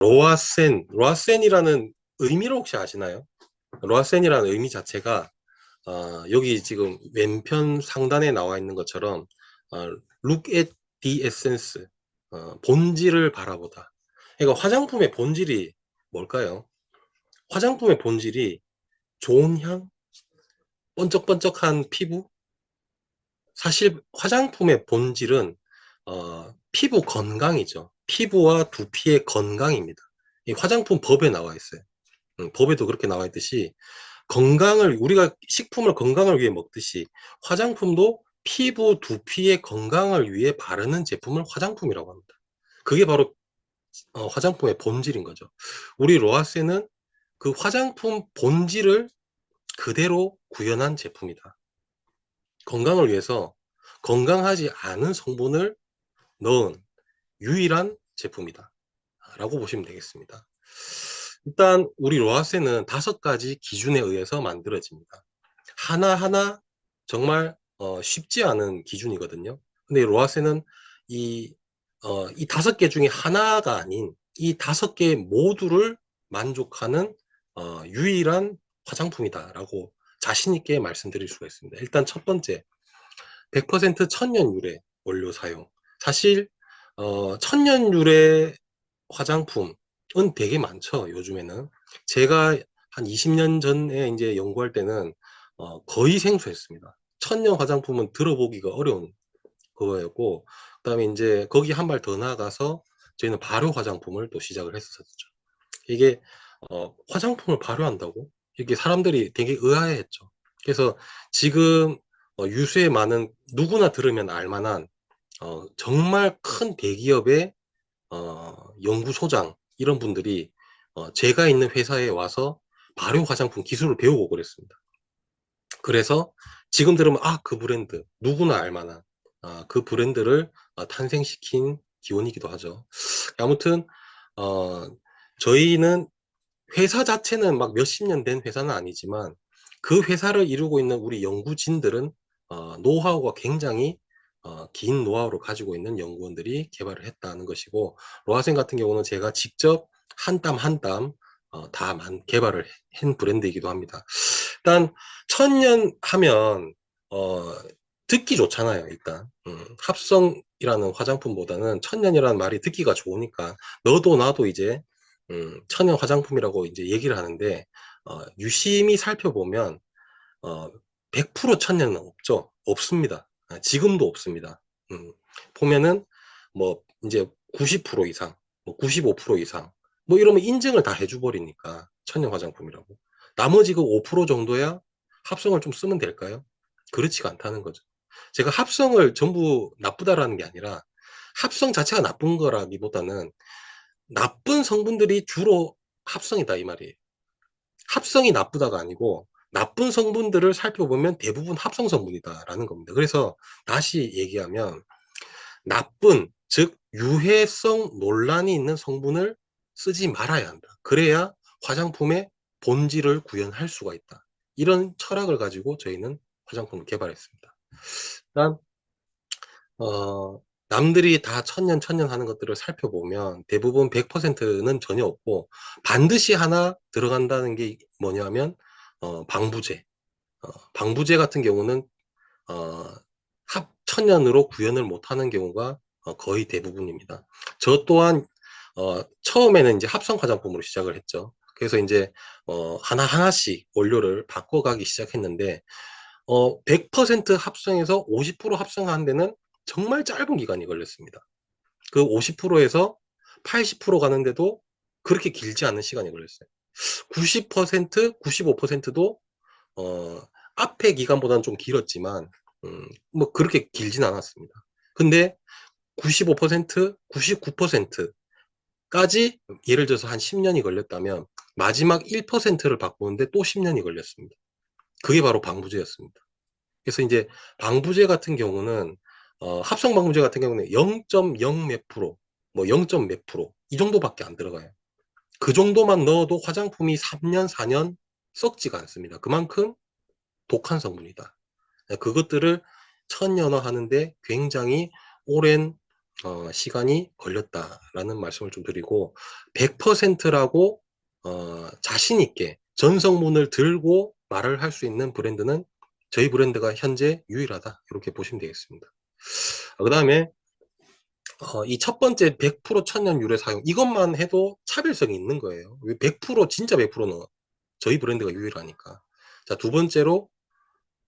로아센이라는 의미를 혹시 아시나요? 로아센이라는 의미 자체가 여기 지금 왼편 상단에 나와 있는 것처럼 look at the essence, 본질을 바라보다. 그러니까 화장품의 본질이 뭘까요? 화장품의 본질이 좋은 향, 번쩍번쩍한 피부. 사실 화장품의 본질은 피부 건강이죠. 피부와 두피의 건강입니다. 이 화장품 법에 나와 있어요. 법에도 그렇게 나와 있듯이 우리가 식품을 건강을 위해 먹듯이 화장품도 피부, 두피의 건강을 위해 바르는 제품을 화장품이라고 합니다. 그게 바로 화장품의 본질인 거죠. 우리 로아세는 그 화장품 본질을 그대로 구현한 제품이다. 건강을 위해서 건강하지 않은 성분을 넣은 유일한 제품이다 라고 보시면 되겠습니다. 일단 우리 로아세는 5가지 기준에 의해서 만들어집니다. 하나하나 정말 쉽지 않은 기준이거든요. 근데 로아세는 이, 이 5개 중에 하나가 아닌 이 5개 모두를 만족하는 유일한 화장품이다라고 자신 있게 말씀드릴 수가 있습니다. 일단 첫 번째, 100% 천연 유래 원료 사용. 사실 천연 유래 화장품은 되게 많죠. 요즘에는 제가 한 20년 전에 이제 연구할 때는 거의 생소했습니다. 천연 화장품은 들어보기가 어려운 그거였고, 그다음에 이제 거기 한 발 더 나아가서 저희는 발효 화장품을 또 시작을 했었죠. 이게 화장품을 발효한다고? 이게 사람들이 되게 의아해했죠. 그래서 지금 유수에 많은 누구나 들으면 알만한 정말 큰 대기업의 연구소장 이런 분들이 제가 있는 회사에 와서 발효 화장품 기술을 배우고 그랬습니다. 그래서 지금 들으면 그 브랜드 누구나 알만한 그 브랜드를 탄생시킨 기원이기도 하죠. 아무튼 어, 저희는 회사 자체는 막 몇십 년 된 회사는 아니지만 그 회사를 이루고 있는 우리 연구진들은 노하우가 굉장히 긴 노하우를 가지고 있는 연구원들이 개발을 했다는 것이고, 로아센 같은 경우는 제가 직접 한 땀 한 땀 다 개발을 한 브랜드이기도 합니다. 일단 천년 하면 어, 듣기 좋잖아요. 일단 합성이라는 화장품보다는 천년이라는 말이 듣기가 좋으니까 너도 나도 이제 천연 화장품이라고 이제 얘기를 하는데 유심히 살펴보면 어, 100% 천년은 없죠. 없습니다. 지금도 없습니다. 보면은 뭐 이제 90% 이상, 뭐 95% 이상, 뭐 이러면 인증을 다 해줘 버리니까 천연 화장품이라고. 나머지 그 5% 정도야 합성을 좀 쓰면 될까요? 그렇지가 않다는 거죠. 제가 합성을 전부 나쁘다라는 게 아니라 합성 자체가 나쁜 거라기보다는 나쁜 성분들이 주로 합성이다 이 말이에요. 합성이 나쁘다가 아니고 나쁜 성분들을 살펴보면 대부분 합성 성분이다라는 겁니다. 그래서 다시 얘기하면 나쁜, 즉 유해성 논란이 있는 성분을 쓰지 말아야 한다. 그래야 화장품의 본질을 구현할 수가 있다. 이런 철학을 가지고 저희는 화장품을 개발했습니다. 일단 남들이 다 천년 천년 하는 것들을 살펴보면 대부분 100%는 전혀 없고 반드시 하나 들어간다는 게 뭐냐면 방부제. 방부제 같은 경우는 어, 합천연으로 구현을 못하는 경우가 거의 대부분입니다. 저 또한 처음에는 이제 합성 화장품으로 시작을 했죠. 그래서 이제 하나하나씩 원료를 바꿔가기 시작했는데 100% 합성해서 50% 합성하는 데는 정말 짧은 기간이 걸렸습니다. 그 50%에서 80% 가는데도 그렇게 길지 않은 시간이 걸렸어요. 90%, 95%도 앞에 기간보다는 좀 길었지만 뭐 그렇게 길진 않았습니다. 근데 95%, 99%까지 예를 들어서 한 10년이 걸렸다면 마지막 1%를 바꾸는데 또 10년이 걸렸습니다. 그게 바로 방부제였습니다. 그래서 이제 방부제 같은 경우는 합성 방부제 같은 경우는 0.0 몇 프로, 뭐 0. 몇 프로 이 정도밖에 안 들어가요. 그 정도만 넣어도 화장품이 3년, 4년 썩지가 않습니다. 그만큼 독한 성분이다. 그것들을 천연화 하는데 굉장히 오랜 시간이 걸렸다라는 말씀을 좀 드리고 100%라고 자신 있게 전성분을 들고 말을 할 수 있는 브랜드는 저희 브랜드가 현재 유일하다 이렇게 보시면 되겠습니다. 그 다음에 이 첫 번째 100% 천연 유래 사용 이것만 해도 차별성이 있는 거예요. 100% 진짜 100%는 저희 브랜드가 유일하니까. 자, 두 번째로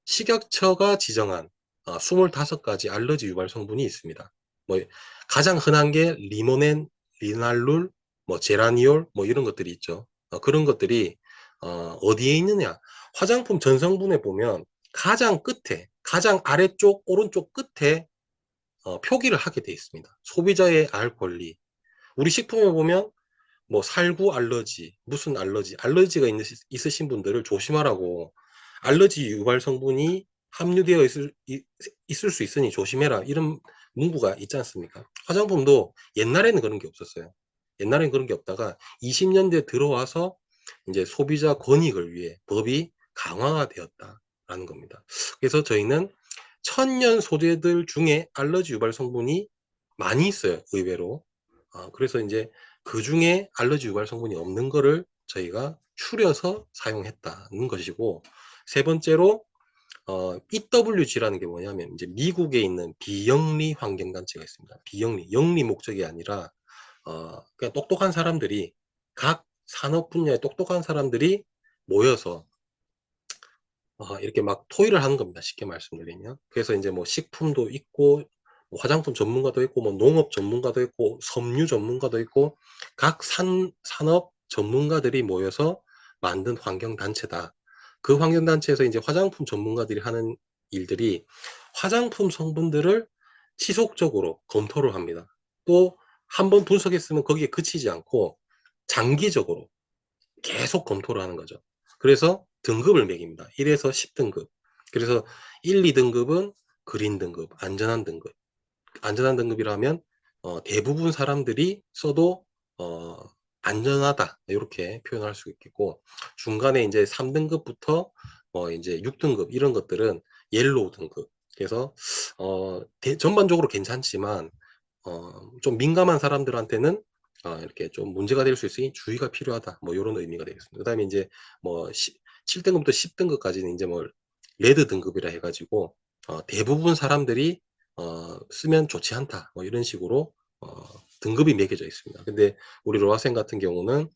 식약처가 지정한 25가지 알러지 유발 성분이 있습니다. 뭐 가장 흔한 게 리모넨, 리날룰, 뭐 제라니올 뭐 이런 것들이 있죠. 그런 것들이 어디에 있느냐? 화장품 전성분에 보면 가장 끝에, 가장 아래쪽 오른쪽 끝에 표기를 하게 돼 있습니다. 소비자의 알 권리. 우리 식품에 보면 뭐 살구 알러지, 무슨 알러지, 알러지가 있으신 분들을 조심하라고 알러지 유발 성분이 함유되어 있을 수 있으니 조심해라 이런 문구가 있지 않습니까? 화장품도 옛날에는 그런 게 없었어요. 옛날에는 그런 게 없다가 20년대 들어와서 이제 소비자 권익을 위해 법이 강화가 되었다라는 겁니다. 그래서 저희는 천연 소재들 중에 알러지 유발 성분이 많이 있어요, 의외로. 그래서 이제 그 중에 알러지 유발 성분이 없는 거를 저희가 추려서 사용했다는 것이고, 세 번째로 EWG라는 게 뭐냐면 이제 미국에 있는 비영리 환경단체가 있습니다. 비영리, 영리 목적이 아니라 그냥 똑똑한 사람들이 각 산업 분야의 똑똑한 사람들이 모여서 이렇게 막 토의를 하는 겁니다. 쉽게 말씀드리면. 그래서 이제 뭐 식품도 있고, 뭐 화장품 전문가도 있고, 뭐 농업 전문가도 있고, 섬유 전문가도 있고, 각 산업 전문가들이 모여서 만든 환경단체다. 그 환경단체에서 이제 화장품 전문가들이 하는 일들이 화장품 성분들을 지속적으로 검토를 합니다. 또 한 번 분석했으면 거기에 그치지 않고 장기적으로 계속 검토를 하는 거죠. 그래서 등급을 매깁니다. 1에서 10등급. 그래서 1, 2등급은 그린 등급, 안전한 등급. 안전한 등급이라면 대부분 사람들이 써도 안전하다 이렇게 표현할 수 있겠고, 중간에 이제 3등급부터 이제 6등급 이런 것들은 옐로우 등급. 그래서 전반적으로 괜찮지만 좀 민감한 사람들한테는 이렇게 좀 문제가 될 수 있으니 주의가 필요하다. 뭐 이런 의미가 되겠습니다. 그 다음에 이제 뭐 7등급부터 10등급까지는 이제 뭐 레드 등급이라 해가지고 대부분 사람들이 쓰면 좋지 않다. 뭐 이런 식으로 등급이 매겨져 있습니다. 근데 우리 로아센 같은 경우는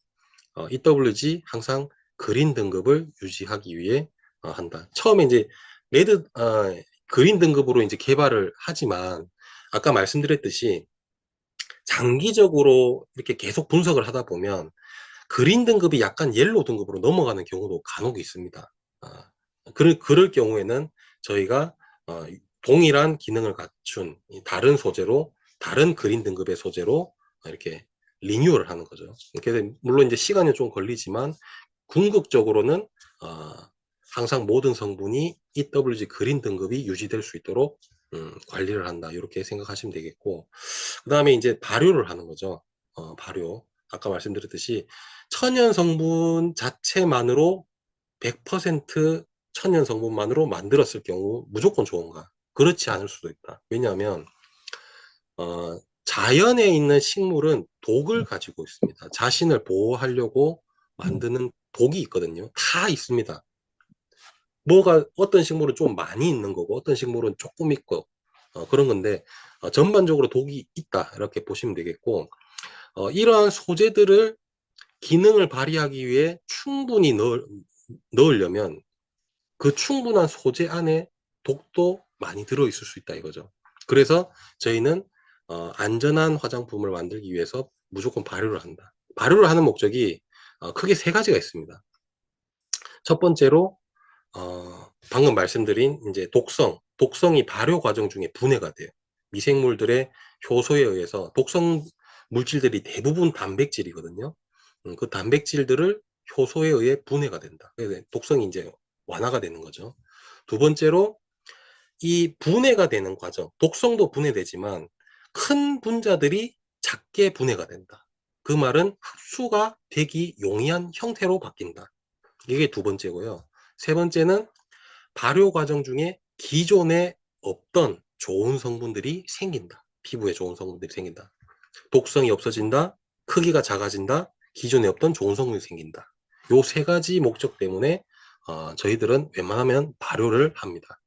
EWG 항상 그린 등급을 유지하기 위해 한다. 처음에 이제 레드 그린 등급으로 이제 개발을 하지만 아까 말씀드렸듯이 장기적으로 이렇게 계속 분석을 하다 보면 그린 등급이 약간 옐로우 등급으로 넘어가는 경우도 간혹 있습니다. 그럴 경우에는 저희가 동일한 기능을 갖춘 다른 소재로, 다른 그린 등급의 소재로 이렇게 리뉴얼을 하는 거죠. 그래서 물론 이제 시간이 좀 걸리지만 궁극적으로는 항상 모든 성분이 EWG 그린 등급이 유지될 수 있도록 관리를 한다 이렇게 생각하시면 되겠고, 그 다음에 이제 발효를 하는 거죠. 발효. 아까 말씀드렸듯이 천연 성분 자체만으로 100% 천연 성분만으로 만들었을 경우 무조건 좋은가? 그렇지 않을 수도 있다. 왜냐하면 자연에 있는 식물은 독을 가지고 있습니다. 자신을 보호하려고 만드는 독이 있거든요. 다 있습니다. 어떤 식물은 좀 많이 있는 거고 어떤 식물은 조금 있고 그런 건데 전반적으로 독이 있다 이렇게 보시면 되겠고, 이러한 소재들을 기능을 발휘하기 위해 충분히 넣으려면 그 충분한 소재 안에 독도 많이 들어있을 수 있다 이거죠. 그래서 저희는 안전한 화장품을 만들기 위해서 무조건 발효를 한다. 발효를 하는 목적이 크게 세 가지가 있습니다. 첫 번째로 방금 말씀드린 이제 독성이 발효 과정 중에 분해가 돼요. 미생물들의 효소에 의해서 독성 물질들이 대부분 단백질이거든요. 그 단백질들을 효소에 의해 분해가 된다. 그래서 독성이 이제 완화가 되는 거죠. 두 번째로 이 분해가 되는 과정, 독성도 분해되지만 큰 분자들이 작게 분해가 된다. 그 말은 흡수가 되기 용이한 형태로 바뀐다. 이게 두 번째고요. 세 번째는 발효 과정 중에 기존에 없던 좋은 성분들이 생긴다. 피부에 좋은 성분들이 생긴다. 독성이 없어진다. 크기가 작아진다. 기존에 없던 좋은 성분이 생긴다. 요 세 가지 목적 때문에 저희들은 웬만하면 발효를 합니다.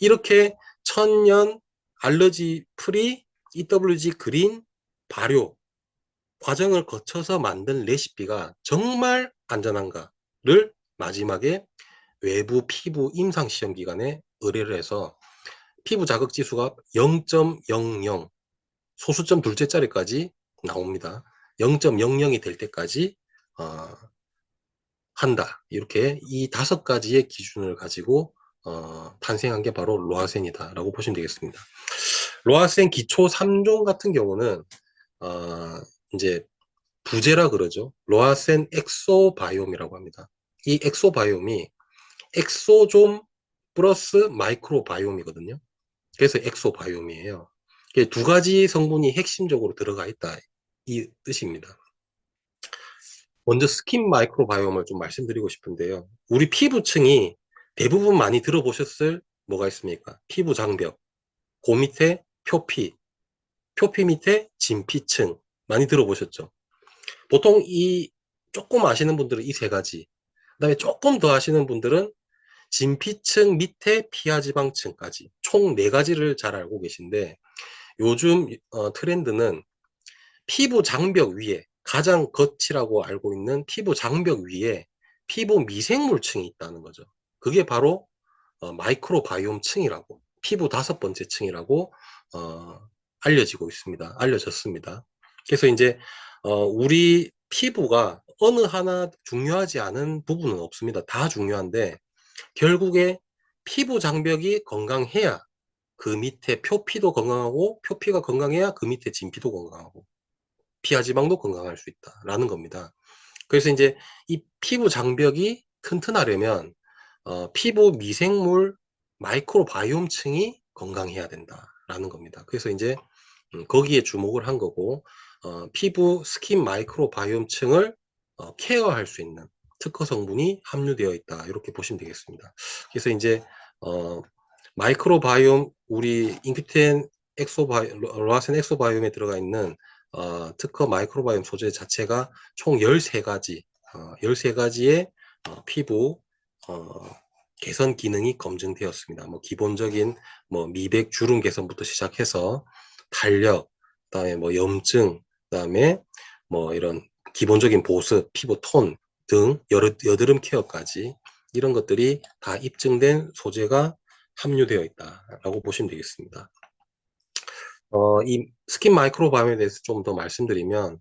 이렇게 천연 알러지 프리 EWG 그린 발효 과정을 거쳐서 만든 레시피가 정말 안전한가를 마지막에 외부 피부 임상 시험 기관에 의뢰를 해서 피부 자극 지수가 0.00 소수점 둘째 자리까지 나옵니다. 0.00이 될 때까지 한다. 이렇게 이 5가지의 기준을 가지고 탄생한 게 바로 로아센이다 라고 보시면 되겠습니다. 로아센 기초 3종 같은 경우는 이제 부제라 그러죠. 로아센 엑소바이옴이라고 합니다. 이 엑소바이옴이 엑소좀 플러스 마이크로바이옴이거든요. 그래서 엑소바이옴이에요. 두 가지 성분이 핵심적으로 들어가 있다 이 뜻입니다. 먼저 스킨 마이크로바이옴을 좀 말씀드리고 싶은데요. 우리 피부층이 대부분 많이 들어보셨을 뭐가 있습니까? 피부 장벽, 그 밑에 표피, 표피 밑에 진피층 많이 들어보셨죠? 보통 이 조금 아시는 분들은 이 세 가지, 그다음에 조금 더 아시는 분들은 진피층 밑에 피하지방층까지 총 4가지를 잘 알고 계신데 요즘 트렌드는 피부 장벽 위에 가장 겉이라고 알고 있는 피부 장벽 위에 피부 미생물층이 있다는 거죠. 그게 바로 마이크로바이옴 층이라고 피부 5번째 층이라고 알려지고 있습니다. 알려졌습니다. 그래서 이제 우리 피부가 어느 하나 중요하지 않은 부분은 없습니다. 다 중요한데 결국에 피부 장벽이 건강해야 그 밑에 표피도 건강하고 표피가 건강해야 그 밑에 진피도 건강하고 피하지방도 건강할 수 있다라는 겁니다. 그래서 이제 이 피부 장벽이 튼튼하려면 피부 미생물 마이크로바이옴층이 건강해야 된다라는 겁니다. 그래서 이제 거기에 주목을 한 거고 피부 스킨 마이크로바이옴층을 케어할 수 있는 특허 성분이 함유되어 있다 이렇게 보시면 되겠습니다. 그래서 이제 마이크로바이옴 우리 인큐텐 로아센 엑소바이옴에 들어가 있는 특허 마이크로바이옴 소재 자체가 총 13가지 13가지의 피부 개선 기능이 검증되었습니다. 뭐 기본적인 뭐 미백 주름 개선부터 시작해서 탄력, 그다음에 뭐 염증, 그다음에 뭐 이런 기본적인 보습, 피부 톤 등 여드름 케어까지 이런 것들이 다 입증된 소재가 함유되어 있다라고 보시면 되겠습니다. 이 스킨 마이크로바이옴에 대해서 좀 더 말씀드리면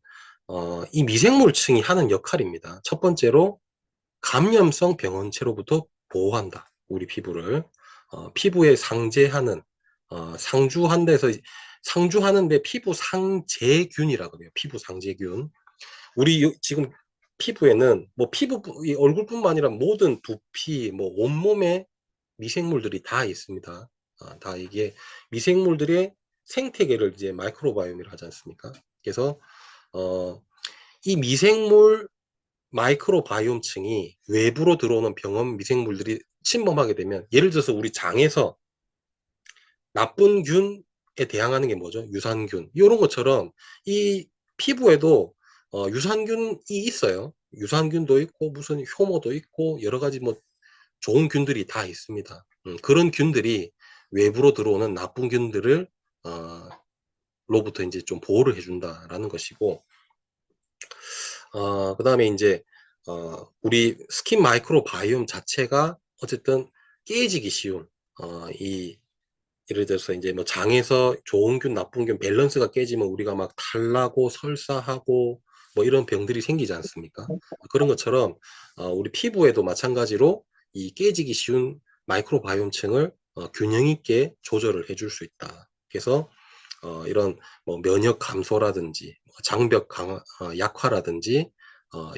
이 미생물층이 하는 역할입니다. 첫 번째로 감염성 병원체로부터 보호한다. 우리 피부를 피부에 상재하는 상주한 데서 상주하는데 피부 상재균이라고 해요. 피부 상재균. 우리 지금 피부에는 뭐 피부 얼굴뿐만 아니라 모든 두피 뭐 온몸에 미생물들이 다 있습니다. 다 이게 미생물들의 생태계를 이제 마이크로바이옴이라 하지 않습니까? 그래서 이 미생물 마이크로바이옴층이 외부로 들어오는 병원 미생물들이 침범하게 되면 예를 들어서 우리 장에서 나쁜 균에 대항하는 게 뭐죠? 유산균. 이런 것처럼 이 피부에도 유산균이 있어요. 유산균도 있고 무슨 효모도 있고 여러 가지 뭐 좋은 균들이 다 있습니다. 그런 균들이 외부로 들어오는 나쁜 균들을 로부터 이제 좀 보호를 해준다라는 것이고 그 다음에 이제 우리 스킨 마이크로바이옴 자체가 어쨌든 깨지기 쉬운 이 예를 들어서 이제 뭐 장에서 좋은 균, 나쁜 균 밸런스가 깨지면 우리가 막 탈나고 설사하고 뭐 이런 병들이 생기지 않습니까? 그런 것처럼 우리 피부에도 마찬가지로 이 깨지기 쉬운 마이크로바이옴층을 균형 있게 조절을 해줄 수 있다. 그래서 이런 뭐 면역 감소라든지 장벽 강화, 약화라든지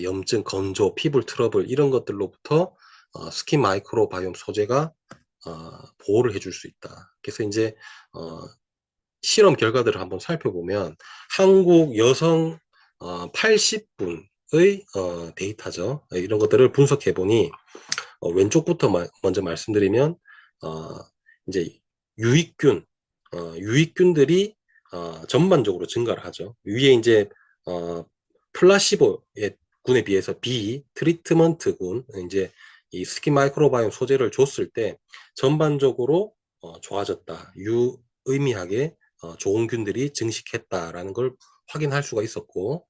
염증, 건조, 피부 트러블 이런 것들로부터 스킨 마이크로바이옴 소재가 보호를 해줄 수 있다. 그래서 이제 실험 결과들을 한번 살펴보면 한국 여성 80분의 데이터죠. 이런 것들을 분석해 보니 왼쪽부터 먼저 말씀드리면 이제 유익균, 유익균들이 전반적으로 증가를 하죠. 위에 이제 플라시보의 군에 비해서 B 트리트먼트 군 이제 이 스킨 마이크로바이옴 소재를 줬을 때 전반적으로 좋아졌다. 유의미하게 좋은 균들이 증식했다라는 걸 확인할 수가 있었고,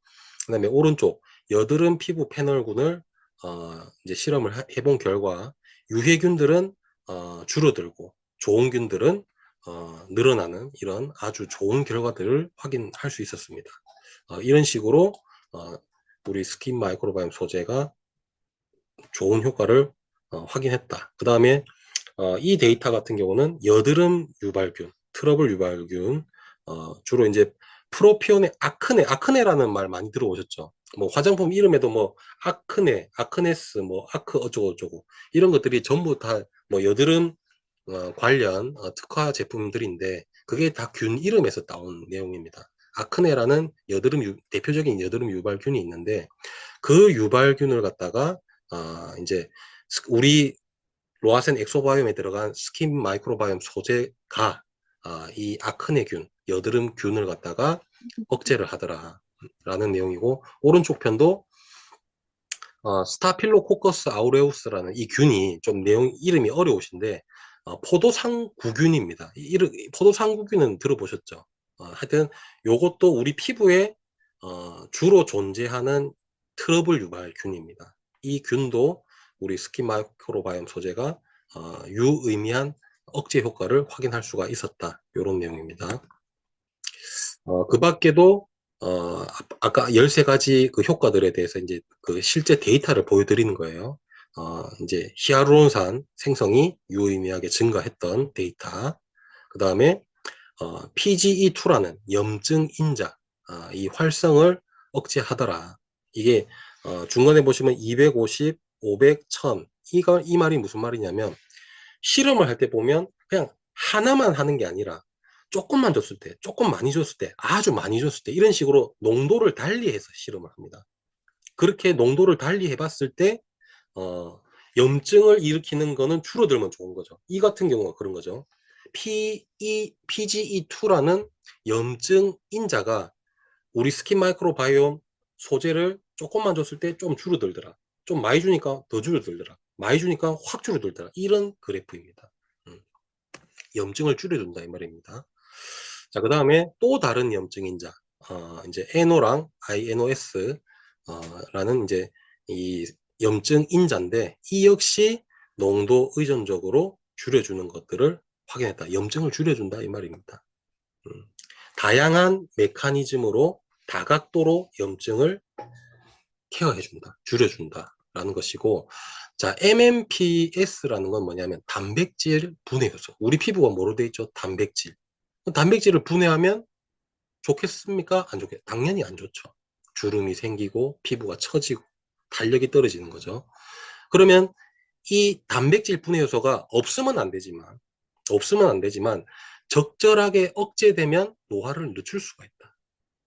그다음에 오른쪽 여드름 피부 패널군을 이제 실험을 해본 결과 유해균들은 줄어들고 좋은 균들은 늘어나는 이런 아주 좋은 결과들을 확인할 수 있었습니다. 이런 식으로 우리 스킨 마이크로바이옴 소재가 좋은 효과를 확인했다. 그 다음에 이 데이터 같은 경우는 여드름 유발균, 트러블 유발균, 주로 이제 프로피오네, 아크네라는 말 많이 들어보셨죠? 뭐 화장품 이름에도 뭐 아크네, 아크네스, 뭐 아크 어쩌고 저쩌고 이런 것들이 전부 다 뭐 여드름 관련 특화 제품들인데 그게 다 균 이름에서 따온 내용입니다. 아크네라는 대표적인 여드름 유발균이 있는데 그 유발균을 갖다가 이제 우리 로아센 엑소바이옴에 들어간 스킨 마이크로바이옴 소재가 이 아크네균, 여드름균을 갖다가 억제를 하더라라는 내용이고, 오른쪽 편도 스타필로코커스 아우레우스라는 이 균이 좀 이름이 어려우신데 포도상구균입니다. 포도상구균은 들어보셨죠? 하여튼 요것도 우리 피부에 주로 존재하는 트러블 유발균입니다. 이 균도 우리 스킨 마이크로바이옴 소재가 유의미한 억제 효과를 확인할 수가 있었다. 이런 내용입니다. 그 밖에도 아까 13가지 그 효과들에 대해서 이제 그 실제 데이터를 보여드리는 거예요. 이제 히알루론산 생성이 유의미하게 증가했던 데이터. 그 다음에 PGE2라는 염증 인자, 이 활성을 억제하더라. 이게 중간에 보시면 250, 500, 1000. 이 말이 무슨 말이냐면 실험을 할 때 보면 그냥 하나만 하는 게 아니라 조금만 줬을 때, 조금 많이 줬을 때, 아주 많이 줬을 때 이런 식으로 농도를 달리해서 실험을 합니다. 그렇게 농도를 달리 해봤을 때 염증을 일으키는 거는 줄어들면 좋은 거죠. 이 같은 경우가 그런 거죠. PGE2라는 염증 인자가 우리 스킨 마이크로바이옴 소재를 조금만 줬을 때 좀 줄어들더라. 좀 많이 주니까 더 줄어들더라. 많이 주니까 확 줄어들더라. 이런 그래프입니다. 염증을 줄여준다 이 말입니다. 자, 그 다음에 또 다른 염증 인자, 이제 에노랑 INOS 라는 이제 이 염증 인자인데 이 역시 농도 의존적으로 줄여주는 것들을 확인했다. 염증을 줄여준다 이 말입니다. 다양한 메커니즘으로 다각도로 염증을 케어해준다, 줄여준다 라는 것이고, 자, MMPS라는 건 뭐냐면 단백질 분해 효소. 우리 피부가 뭐로 돼 있죠? 단백질. 단백질을 분해하면 좋겠습니까? 안 좋겠? 당연히 안 좋죠. 주름이 생기고 피부가 처지고 탄력이 떨어지는 거죠. 그러면 이 단백질 분해 요소가 없으면 안 되지만 적절하게 억제되면 노화를 늦출 수가 있다.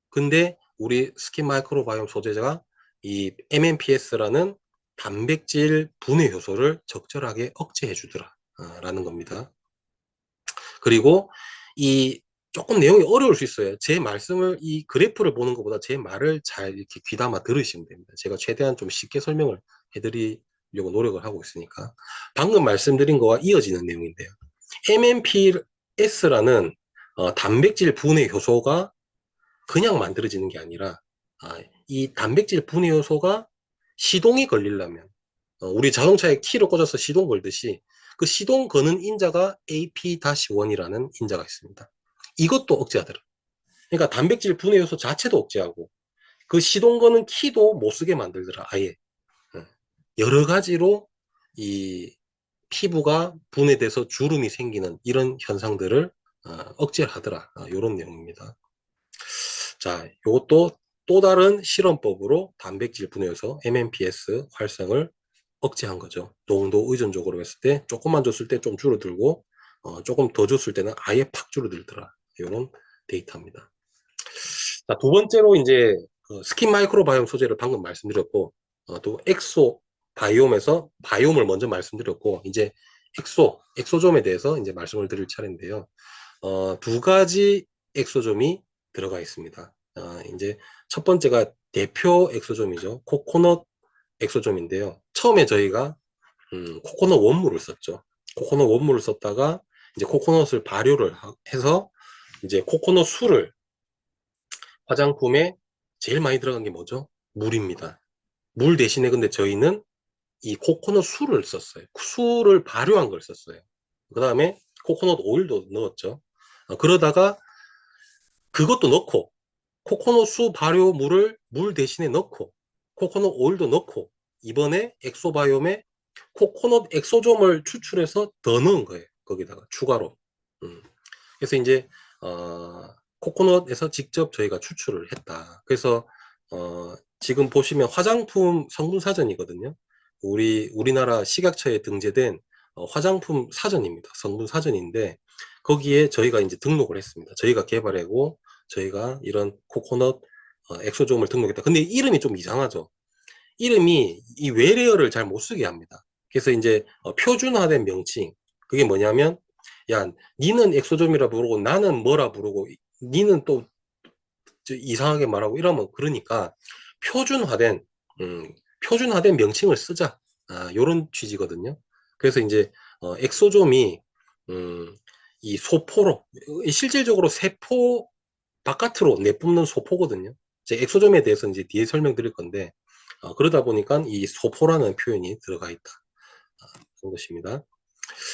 근데 우리 스킨 마이크로바이옴 소재가 이 MMPS라는 단백질 분해 효소를 적절하게 억제해 주더라 라는 겁니다. 그리고 이 조금 내용이 어려울 수 있어요. 제 말씀을 이 그래프를 보는 것보다 제 말을 잘 이렇게 귀담아 들으시면 됩니다. 제가 최대한 좀 쉽게 설명을 해드리려고 노력을 하고 있으니까. 방금 말씀드린 거와 이어지는 내용인데요. MMPS라는 단백질 분해 효소가 그냥 만들어지는 게 아니라 이 단백질 분해 요소가 시동이 걸리려면 우리 자동차에 키를 꽂아서 시동 걸듯이 그 시동 거는 인자가 AP-1이라는 인자가 있습니다. 이것도 억제하더라. 그러니까 단백질 분해 요소 자체도 억제하고 그 시동 거는 키도 못 쓰게 만들더라. 아예 여러 가지로 이 피부가 분해돼서 주름이 생기는 이런 현상들을 억제를 하더라. 이런 내용입니다. 자, 이것도 또 다른 실험법으로 단백질 분해요소 MMPS 활성을 억제한 거죠. 농도 의존적으로 했을 때 조금만 줬을 때 좀 줄어들고 조금 더 줬을 때는 아예 팍 줄어들더라. 이런 데이터입니다. 자, 두 번째로 이제 스킨 마이크로바이옴 소재를 방금 말씀드렸고 또 엑소 바이옴에서 바이옴을 먼저 말씀드렸고 이제 엑소점에 대해서 이제 말씀을 드릴 차례인데요. 두 가지 엑소점이 들어가 있습니다. 이제 첫 번째가 대표 엑소좀이죠. 코코넛 엑소좀인데요. 처음에 저희가 코코넛 원물을 썼죠. 코코넛 원물을 썼다가 이제 코코넛을 발효를 해서 이제 코코넛 술을 화장품에 제일 많이 들어간 게 뭐죠? 물입니다. 물 대신에 근데 저희는 이 코코넛 술을 썼어요. 술을 발효한 걸 썼어요. 그 다음에 코코넛 오일도 넣었죠. 그러다가 그것도 넣고 코코넛 수 발효물을 물 대신에 넣고 코코넛 오일도 넣고 이번에 엑소바이옴에 코코넛 엑소좀을 추출해서 더 넣은 거예요. 거기다가 추가로. 그래서 이제 코코넛에서 직접 저희가 추출을 했다. 그래서 지금 보시면 화장품 성분 사전이거든요. 우리나라 식약처에 등재된 화장품 사전입니다. 성분 사전인데 거기에 저희가 이제 등록을 했습니다. 저희가 개발하고 저희가 이런 코코넛 엑소좀을 등록했다. 근데 이름이 좀 이상하죠. 이름이 이 외래어를 잘 못 쓰게 합니다. 그래서 이제 표준화된 명칭 그게 뭐냐면 야 니는 엑소좀이라 부르고 나는 뭐라 부르고 니는 또 이상하게 말하고 이러면 그러니까 표준화된 표준화된 명칭을 쓰자 요런 취지거든요. 그래서 이제 엑소좀이 이 소포로 실질적으로 세포 바깥으로 내뿜는 소포거든요. 이제 엑소점에 대해서 이제 뒤에 설명드릴 건데 그러다 보니까 이 소포라는 표현이 들어가 있다. 그런 것입니다.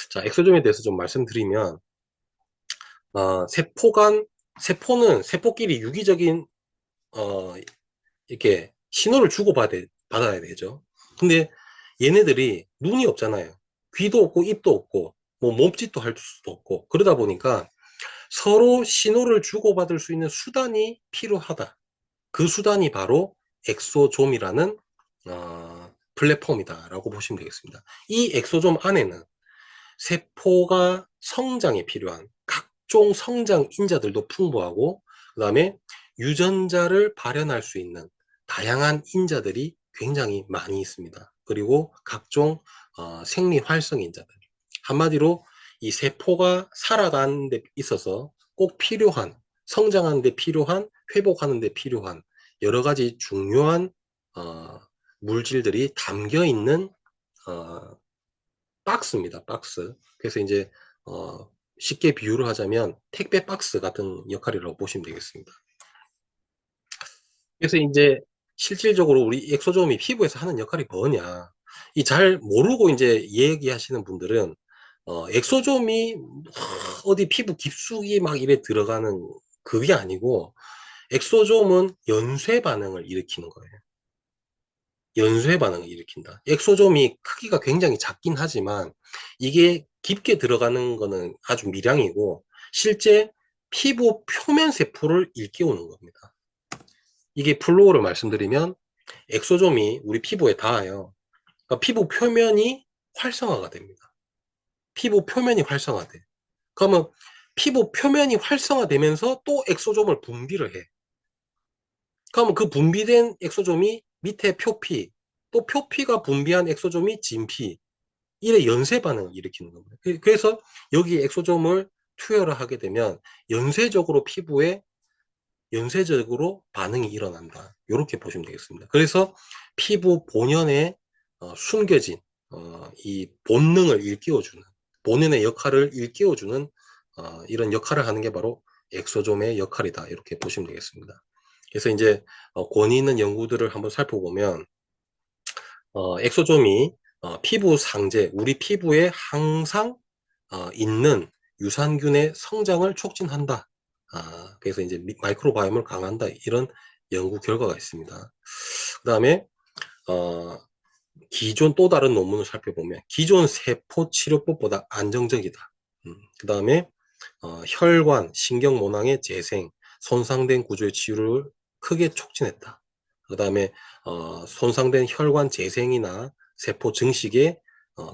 자, 엑소점에 대해서 좀 말씀드리면 세포는 세포끼리 유기적인 이렇게 신호를 받아야 되죠. 근데 얘네들이 눈이 없잖아요. 귀도 없고 입도 없고 뭐 몸짓도 할 수도 없고 그러다 보니까 서로 신호를 주고받을 수 있는 수단이 필요하다. 그 수단이 바로 엑소좀이라는 플랫폼이다라고 보시면 되겠습니다. 이 엑소좀 안에는 세포가 성장에 필요한 각종 성장 인자들도 풍부하고 그 다음에 유전자를 발현할 수 있는 다양한 인자들이 굉장히 많이 있습니다. 그리고 각종 생리 활성 인자들. 한마디로 이 세포가 살아가는 데 있어서 꼭 필요한 성장하는 데 필요한 회복하는 데 필요한 여러 가지 중요한 물질들이 담겨 있는 박스입니다. 박스. 그래서 이제 쉽게 비유를 하자면 택배 박스 같은 역할이라고 보시면 되겠습니다. 그래서 이제 실질적으로 우리 엑소좀이 피부에서 하는 역할이 뭐냐? 이 잘 모르고 이제 얘기하시는 분들은 엑소좀이 어디 피부 깊숙이 막 이래 들어가는 그게 아니고 엑소좀은 연쇄 반응을 일으키는 거예요. 연쇄 반응을 일으킨다. 엑소좀이 크기가 굉장히 작긴 하지만 이게 깊게 들어가는 거는 아주 미량이고 실제 피부 표면 세포를 일깨우는 겁니다. 이게 플로우를 말씀드리면 엑소좀이 우리 피부에 닿아요. 그러니까 피부 표면이 활성화가 됩니다. 피부 표면이 활성화돼. 그러면 피부 표면이 활성화되면서 또 엑소좀을 분비를 해. 그러면 그 분비된 엑소좀이 밑에 표피, 또 표피가 분비한 엑소좀이 진피, 이래 연쇄 반응을 일으키는 겁니다. 그래서 여기 엑소좀을 투여를 하게 되면 연쇄적으로 피부에 연쇄적으로 반응이 일어난다. 이렇게 보시면 되겠습니다. 그래서 피부 본연의 숨겨진 이 본능을 일깨워주는 본연의 역할을 일깨워주는 이런 역할을 하는 게 바로 엑소좀의 역할이다. 이렇게 보시면 되겠습니다. 그래서 이제 권위 있는 연구들을 한번 살펴보면 엑소좀이 피부 상재, 우리 피부에 항상 있는 유산균의 성장을 촉진한다. 그래서 이제 마이크로바이옴을 강화한다. 이런 연구 결과가 있습니다. 그 다음에 기존 또 다른 논문을 살펴보면 기존 세포 치료법보다 안정적이다. 그 다음에 혈관, 신경모낭의 재생, 손상된 구조의 치유를 크게 촉진했다. 그 다음에 손상된 혈관 재생이나 세포 증식에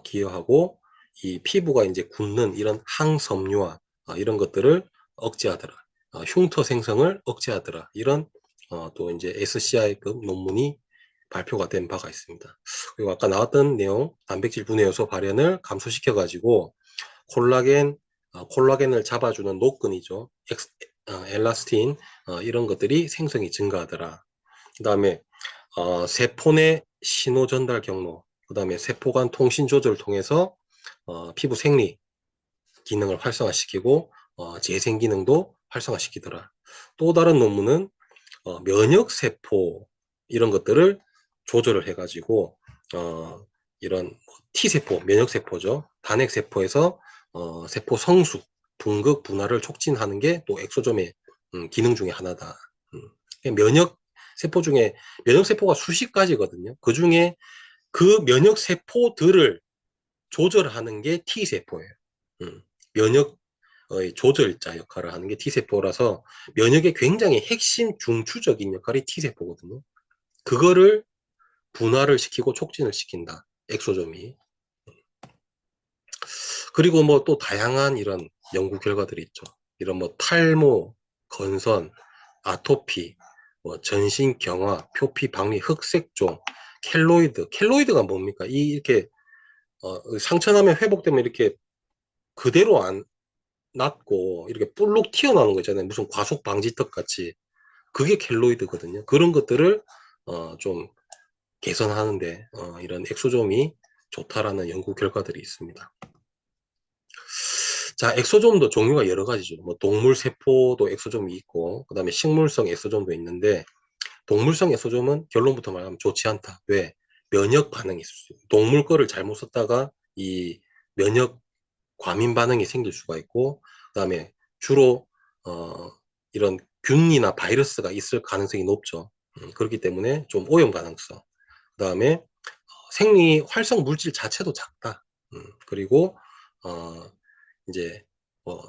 기여하고 이 피부가 이제 굳는 이런 항섬유화 이런 것들을 억제하더라. 흉터 생성을 억제하더라. 이런 또 이제 SCI급 논문이 발표가 된 바가 있습니다. 그리고 아까 나왔던 내용 단백질 분해 요소 발현을 감소시켜 가지고 콜라겐을 잡아주는 노끈이죠. 엘라스틴 이런 것들이 생성이 증가하더라. 그 다음에 세포 내 신호 전달 경로, 그 다음에 세포 간 통신 조절을 통해서 피부 생리 기능을 활성화시키고 재생 기능도 활성화시키더라. 또 다른 논문은 면역 세포 이런 것들을 조절을 해가지고 이런 T세포, 면역 세포죠. 단핵 세포에서 세포 성숙, 분극, 분화를 촉진하는 게 또 엑소점의 기능 중에 하나다. 면역 세포 중에 면역 세포가 수십 가지거든요. 그 중에 그 면역 세포들을 조절하는 게 T세포예요. 면역 조절자 역할을 하는 게 T세포라서 면역의 굉장히 핵심 중추적인 역할이 T세포거든요. 그거를 분화를 시키고 촉진을 시킨다. 엑소점이. 그리고 뭐 또 다양한 이런 연구 결과들이 있죠. 이런 뭐 탈모, 건선, 아토피, 뭐 전신 경화, 표피 박리, 흑색종, 켈로이드. 켈로이드가 뭡니까? 이렇게 상처나면 회복되면 이렇게 그대로 안 낫고 이렇게 볼록 튀어나오는 거 있잖아요. 무슨 과속 방지턱 같이. 그게 켈로이드거든요. 그런 것들을 좀 개선하는데 이런 엑소점이 좋다라는 연구 결과들이 있습니다. 자, 엑소점도 종류가 여러 가지죠. 뭐 동물 세포도 엑소점이 있고, 그 다음에 식물성 엑소점도 있는데, 동물성 엑소점은 결론부터 말하면 좋지 않다. 왜? 면역 반응이 있을 수 있어요. 동물 거를 잘못 썼다가 이 면역 과민 반응이 생길 수가 있고, 그 다음에 주로 이런 균이나 바이러스가 있을 가능성이 높죠. 그렇기 때문에 좀 오염 가능성. 그 다음에 생리 활성 물질 자체도 작다. 그리고 이제 뭐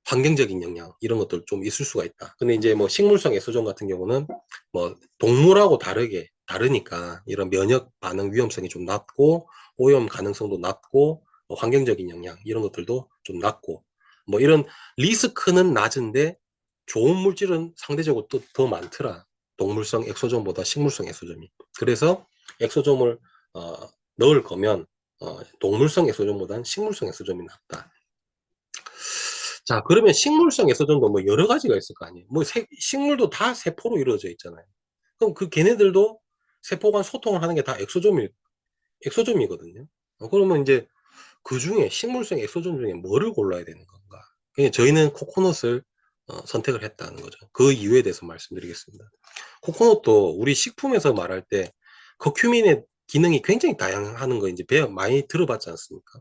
환경적인 영향 이런 것들 좀 있을 수가 있다. 근데 이제 뭐 식물성 에소존 같은 경우는 뭐 동물하고 다르니까 이런 면역 반응 위험성이 좀 낮고 오염 가능성도 낮고 뭐 환경적인 영향 이런 것들도 좀 낮고 뭐 이런 리스크는 낮은데 좋은 물질은 상대적으로 또 더 많더라. 동물성 엑소존보다 식물성 엑소존이. 그래서 엑소존을 넣을 거면 동물성 엑소존보다는 식물성 엑소존이 낫다. 자, 그러면 식물성 엑소존도 뭐 여러 가지가 있을 거 아니에요. 뭐 식물도 다 세포로 이루어져 있잖아요. 그럼 그 걔네들도 세포 간 소통을 하는 게 다 엑소존이거든요. 그러면 이제 그 중에 식물성 엑소존 중에 뭐를 골라야 되는 건가? 그냥 저희는 코코넛을 선택을 했다는 거죠. 그 이유에 대해서 말씀드리겠습니다. 코코넛도 우리 식품에서 말할 때 커큐민의 기능이 굉장히 다양하는 거 이제 많이 들어봤지 않습니까?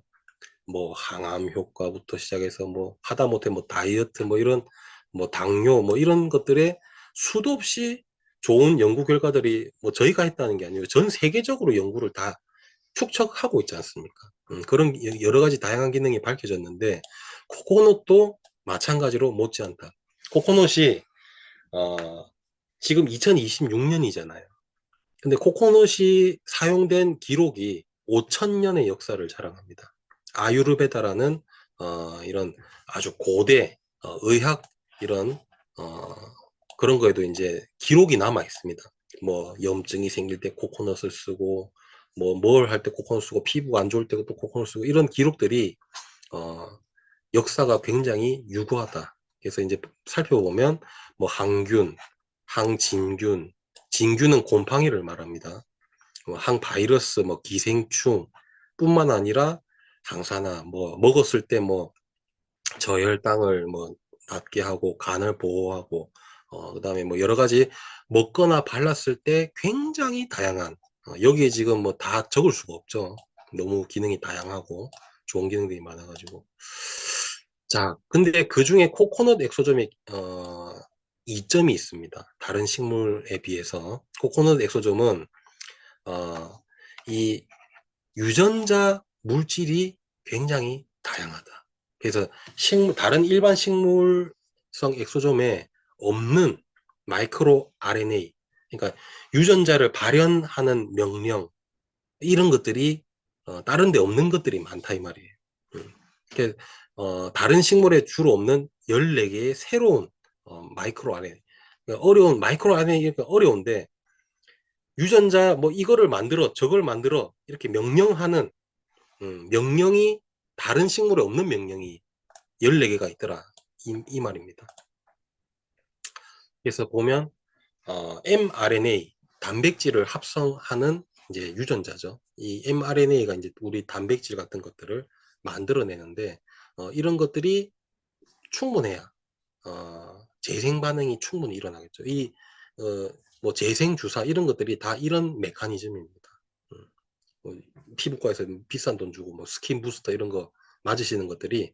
뭐 항암 효과부터 시작해서 뭐 하다못해 뭐 다이어트 뭐 이런 뭐 당뇨 뭐 이런 것들에 수도 없이 좋은 연구 결과들이 뭐 저희가 했다는 게 아니고 전 세계적으로 연구를 다 축적하고 있지 않습니까? 그런 여러 가지 다양한 기능이 밝혀졌는데 코코넛도 마찬가지로 못지않다. 코코넛이 지금 2026년이잖아요. 근데 코코넛이 사용된 기록이 5천년의 역사를 자랑합니다. 아유르베다라는 이런 아주 고대 의학 이런 그런 거에도 이제 기록이 남아 있습니다. 뭐 염증이 생길 때 코코넛을 쓰고 뭐 뭘 할 때 코코넛 쓰고 피부가 안 좋을 때도 또 코코넛 쓰고 이런 기록들이 어, 역사가 굉장히 유구하다. 그래서 이제 살펴보면 뭐 항균, 항진균, 진균은 곰팡이를 말합니다. 뭐 항바이러스, 뭐 기생충 뿐만 아니라 항산화, 뭐 먹었을 때 뭐 저혈당을 뭐 낮게 하고 간을 보호하고 그다음에 뭐 여러 가지 먹거나 발랐을 때 굉장히 다양한 여기에 지금 뭐 다 적을 수가 없죠. 너무 기능이 다양하고 좋은 기능들이 많아가지고 자 근데 그 중에 코코넛 엑소점이 이점이 있습니다. 다른 식물에 비해서 코코넛 엑소점은 이 유전자 물질이 굉장히 다양하다. 그래서 다른 일반 식물성 엑소점에 없는 마이크로 RNA, 그러니까 유전자를 발현하는 명령, 이런 것들이 다른 데 없는 것들이 많다 이 말이에요. 그러니까 다른 식물에 주로 없는 14개의 새로운 마이크로 RNA. 그러니까 어려운 마이크로 RNA 이렇게 어려운데 유전자 뭐 이거를 만들어 저걸 만들어 이렇게 명령하는 명령이 다른 식물에 없는 명령이 14개가 있더라 이 말입니다. 그래서 보면 mRNA 단백질을 합성하는 이제 유전자죠. 이 mRNA가 이제 우리 단백질 같은 것들을 만들어내는데 이런 것들이 충분해야 재생 반응이 충분히 일어나겠죠. 뭐 재생 주사 이런 것들이 다 이런 메커니즘입니다. 뭐 피부과에서 비싼 돈 주고 뭐 스킨 부스터 이런 거 맞으시는 것들이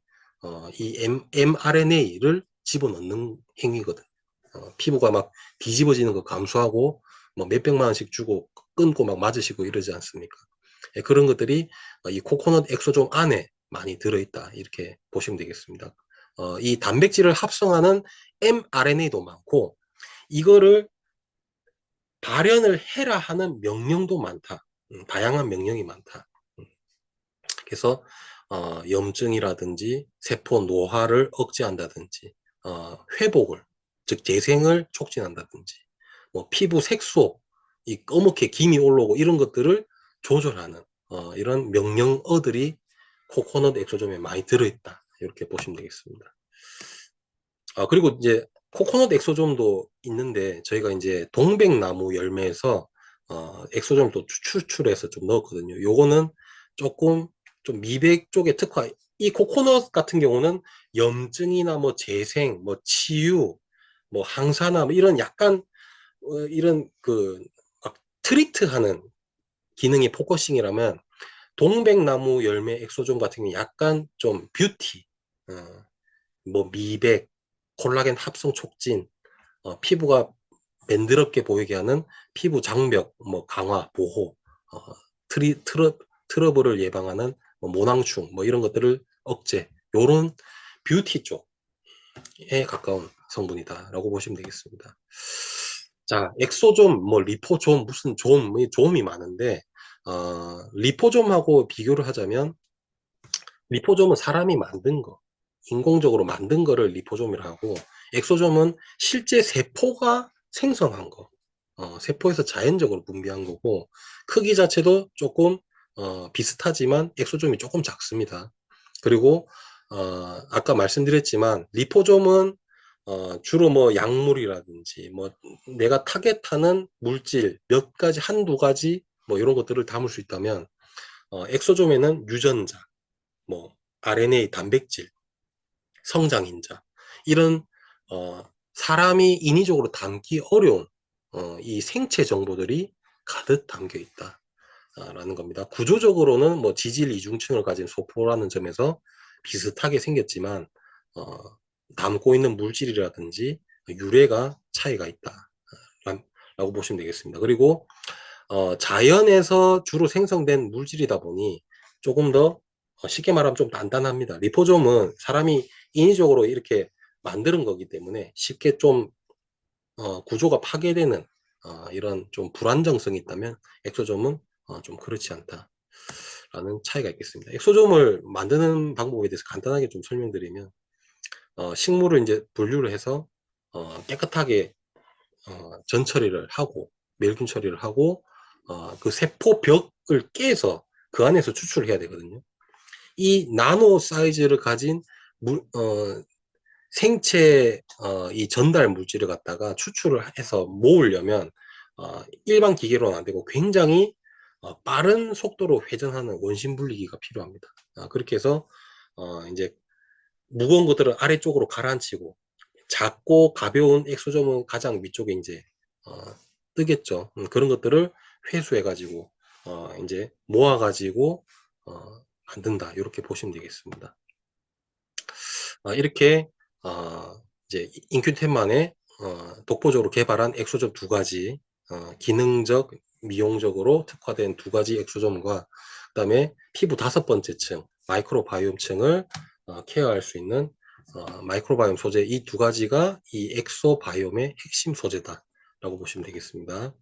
이 mRNA를 집어넣는 행위거든. 피부가 막 뒤집어지는 거 감수하고 뭐 몇백만 원씩 주고 끊고 막 맞으시고 이러지 않습니까? 예, 그런 것들이 이 코코넛 엑소좀 안에 많이 들어있다 이렇게 보시면 되겠습니다. 이 단백질을 합성하는 mRNA도 많고 이거를 발현을 해라 하는 명령도 많다. 다양한 명령이 많다. 그래서 염증이라든지 세포 노화를 억제한다든지 회복을 즉 재생을 촉진한다든지 뭐 피부 색소 이 검게 김이 올라오고 이런 것들을 조절하는 이런 명령어들이 코코넛 엑소점에 많이 들어있다 이렇게 보시면 되겠습니다. 그리고 이제 코코넛 엑소점도 있는데 저희가 이제 동백나무 열매에서 엑소점 또 추출해서 좀 넣었거든요. 요거는 조금 좀 미백 쪽에 특화. 이 코코넛 같은 경우는 염증이나 뭐 재생, 뭐 치유, 뭐 항산화 뭐 이런 약간 이런 막 트리트하는 기능이 포커싱이라면 동백나무 열매 엑소점 같은 경우 약간 좀 뷰티, 어, 뭐 미백, 콜라겐 합성 촉진, 피부가 맨드럽게 보이게 하는 피부 장벽, 뭐 강화, 보호, 어, 트러블을 예방하는 뭐 모낭충, 뭐 이런 것들을 억제, 요런 뷰티 쪽에 가까운 성분이다라고 보시면 되겠습니다. 자, 엑소좀, 뭐 리포좀, 무슨 좀이 많은데 리포좀하고 비교를 하자면 리포좀은 사람이 만든 거, 인공적으로 만든 거를 리포좀이라고 하고 엑소좀은 실제 세포가 생성한 거, 세포에서 자연적으로 분비한 거고 크기 자체도 조금 비슷하지만 엑소좀이 조금 작습니다. 그리고 아까 말씀드렸지만 리포좀은 주로 뭐 약물이라든지 뭐 내가 타겟하는 물질 몇 가지 한두 가지 뭐 이런 것들을 담을 수 있다면 엑소좀에는 유전자 뭐 RNA 단백질, 성장인자 이런 사람이 인위적으로 담기 어려운 이 생체 정보들이 가득 담겨 있다라는 겁니다. 구조적으로는 뭐 지질 이중층을 가진 소포라는 점에서 비슷하게 생겼지만 담고 있는 물질이라든지 유래가 차이가 있다. 라고 보시면 되겠습니다. 그리고 자연에서 주로 생성된 물질이다 보니 조금 더 쉽게 말하면 좀 단단합니다. 리포좀은 사람이 인위적으로 이렇게 만드는 거기 때문에 쉽게 좀 구조가 파괴되는 이런 좀 불안정성이 있다면 엑소좀은 좀 그렇지 않다라는 차이가 있겠습니다. 엑소좀을 만드는 방법에 대해서 간단하게 좀 설명드리면 식물을 이제 분류를 해서 깨끗하게 전 처리를 하고 멸균 처리를 하고 그 세포벽을 깨서 그 안에서 추출을 해야 되거든요. 이 나노 사이즈를 가진 생체 이 전달 물질을 갖다가 추출을 해서 모으려면 일반 기계로는 안 되고 굉장히 빠른 속도로 회전하는 원심 분리기가 필요합니다. 그렇게 해서 이제 무거운 것들을 아래쪽으로 가라앉히고 작고 가벼운 엑소점은 가장 위쪽에 이제 뜨겠죠. 그런 것들을 회수해 가지고 이제 모아 가지고 만든다 이렇게 보시면 되겠습니다. 이렇게 이제 인큐템만의 독보적으로 개발한 엑소점 두 가지 기능적 미용적으로 특화된 두 가지 엑소점과 그 다음에 피부 다섯 번째 층 마이크로바이옴층을 케어할 수 있는 마이크로바이옴 소재 이 두 가지가 이 엑소바이옴의 핵심 소재다라고 보시면 되겠습니다.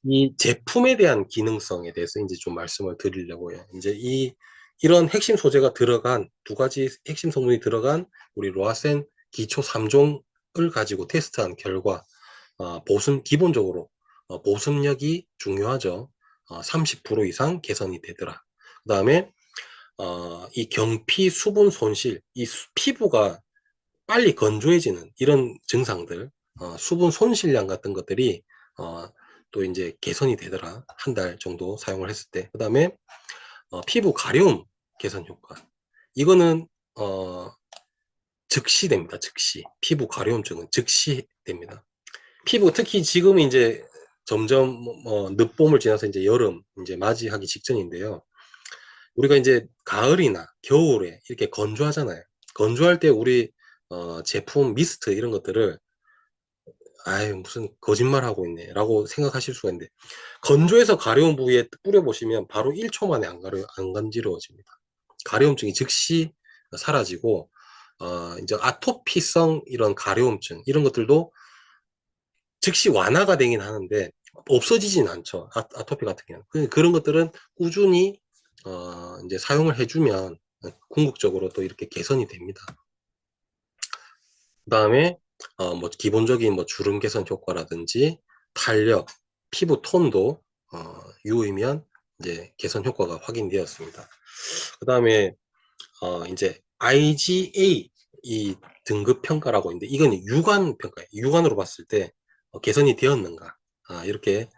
이 제품에 대한 기능성에 대해서 이제 좀 말씀을 드리려고요. 이제 이런 핵심 소재가 들어간 두 가지 핵심 성분이 들어간 우리 로아센 기초 3종을 가지고 테스트한 결과 기본적으로 보습력이 중요하죠. 30% 이상 개선이 되더라. 그 다음에 이 경피 수분 손실, 이 피부가 빨리 건조해지는 이런 증상들 수분 손실량 같은 것들이 또 이제 개선이 되더라. 한 달 정도 사용을 했을 때. 그 다음에 피부 가려움 개선 효과. 이거는 즉시 됩니다. 즉시. 피부 가려움증은 즉시 됩니다. 피부 특히 지금 이제 점점 늦봄을 지나서 이제 여름 이제 맞이하기 직전인데요. 우리가 이제 가을이나 겨울에 이렇게 건조하잖아요. 건조할 때 우리 제품 미스트 이런 것들을 아유 무슨 거짓말하고 있네 라고 생각하실 수가 있는데, 건조해서 가려운 부위에 뿌려보시면 바로 1초 만에 안 간지러워집니다. 가려움증이 즉시 사라지고 이제 아토피성 이런 가려움증 이런 것들도 즉시 완화가 되긴 하는데 없어지진 않죠. 아토피 같은 경우는. 그런 것들은 꾸준히 이제 사용을 해주면 궁극적으로 또 이렇게 개선이 됩니다. 그 다음에 뭐 기본적인 뭐 주름 개선 효과라든지 탄력, 피부 톤도 유의면 이제 개선 효과가 확인되었습니다. 그 다음에 이제 IGA 이 등급 평가라고 있는데, 이건 육안 평가예요. 육안으로 봤을 때 개선이 되었는가, 이렇게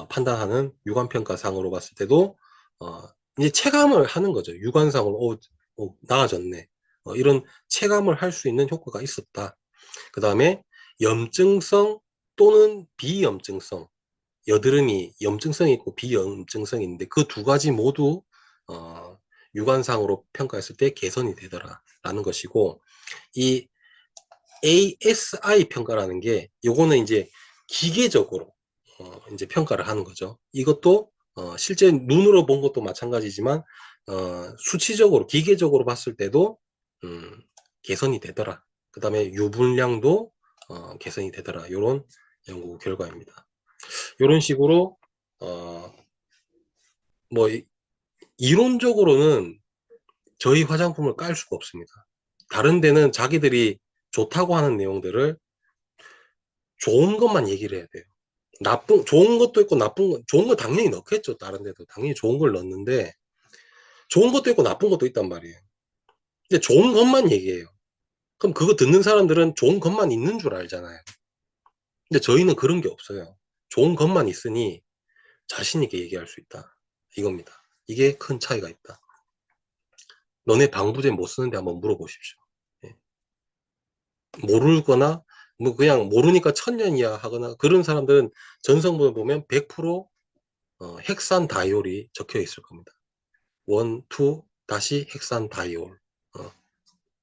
판단하는 육안 평가상으로 봤을 때도 이제 체감을 하는 거죠. 육안상으로 나아졌네, 이런 체감을 할 수 있는 효과가 있었다. 그 다음에 염증성 또는 비염증성, 여드름이 염증성이 있고 비염증성이 있는데 그 두 가지 모두 육안상으로 평가했을 때 개선이 되더라 라는 것이고, 이 ASI 평가라는 게 요거는 이제 기계적으로 이제 평가를 하는 거죠. 이것도 실제 눈으로 본 것도 마찬가지지만 수치적으로 기계적으로 봤을 때도 개선이 되더라. 그 다음에 유분량도 개선이 되더라. 이런 연구 결과입니다. 이런 식으로 뭐 이론적으로는 저희 화장품을 깔 수가 없습니다. 다른 데는 자기들이 좋다고 하는 내용들을 좋은 것만 얘기를 해야 돼요. 좋은 것도 있고 좋은 거 당연히 넣겠죠. 다른 데도 당연히 좋은 걸 넣는데 좋은 것도 있고 나쁜 것도 있단 말이에요. 근데 좋은 것만 얘기해요. 그럼 그거 듣는 사람들은 좋은 것만 있는 줄 알잖아요. 근데 저희는 그런 게 없어요. 좋은 것만 있으니 자신 있게 얘기할 수 있다. 이겁니다. 이게 큰 차이가 있다. 너네 방부제 못 쓰는데 한번 물어보십시오. 예. 모르거나 뭐 그냥 모르니까 천년이야 하거나 그런 사람들은 전성분을 보면 100% 헥산다이올이 적혀 있을 겁니다. 1, 2 다시 헥산다이올.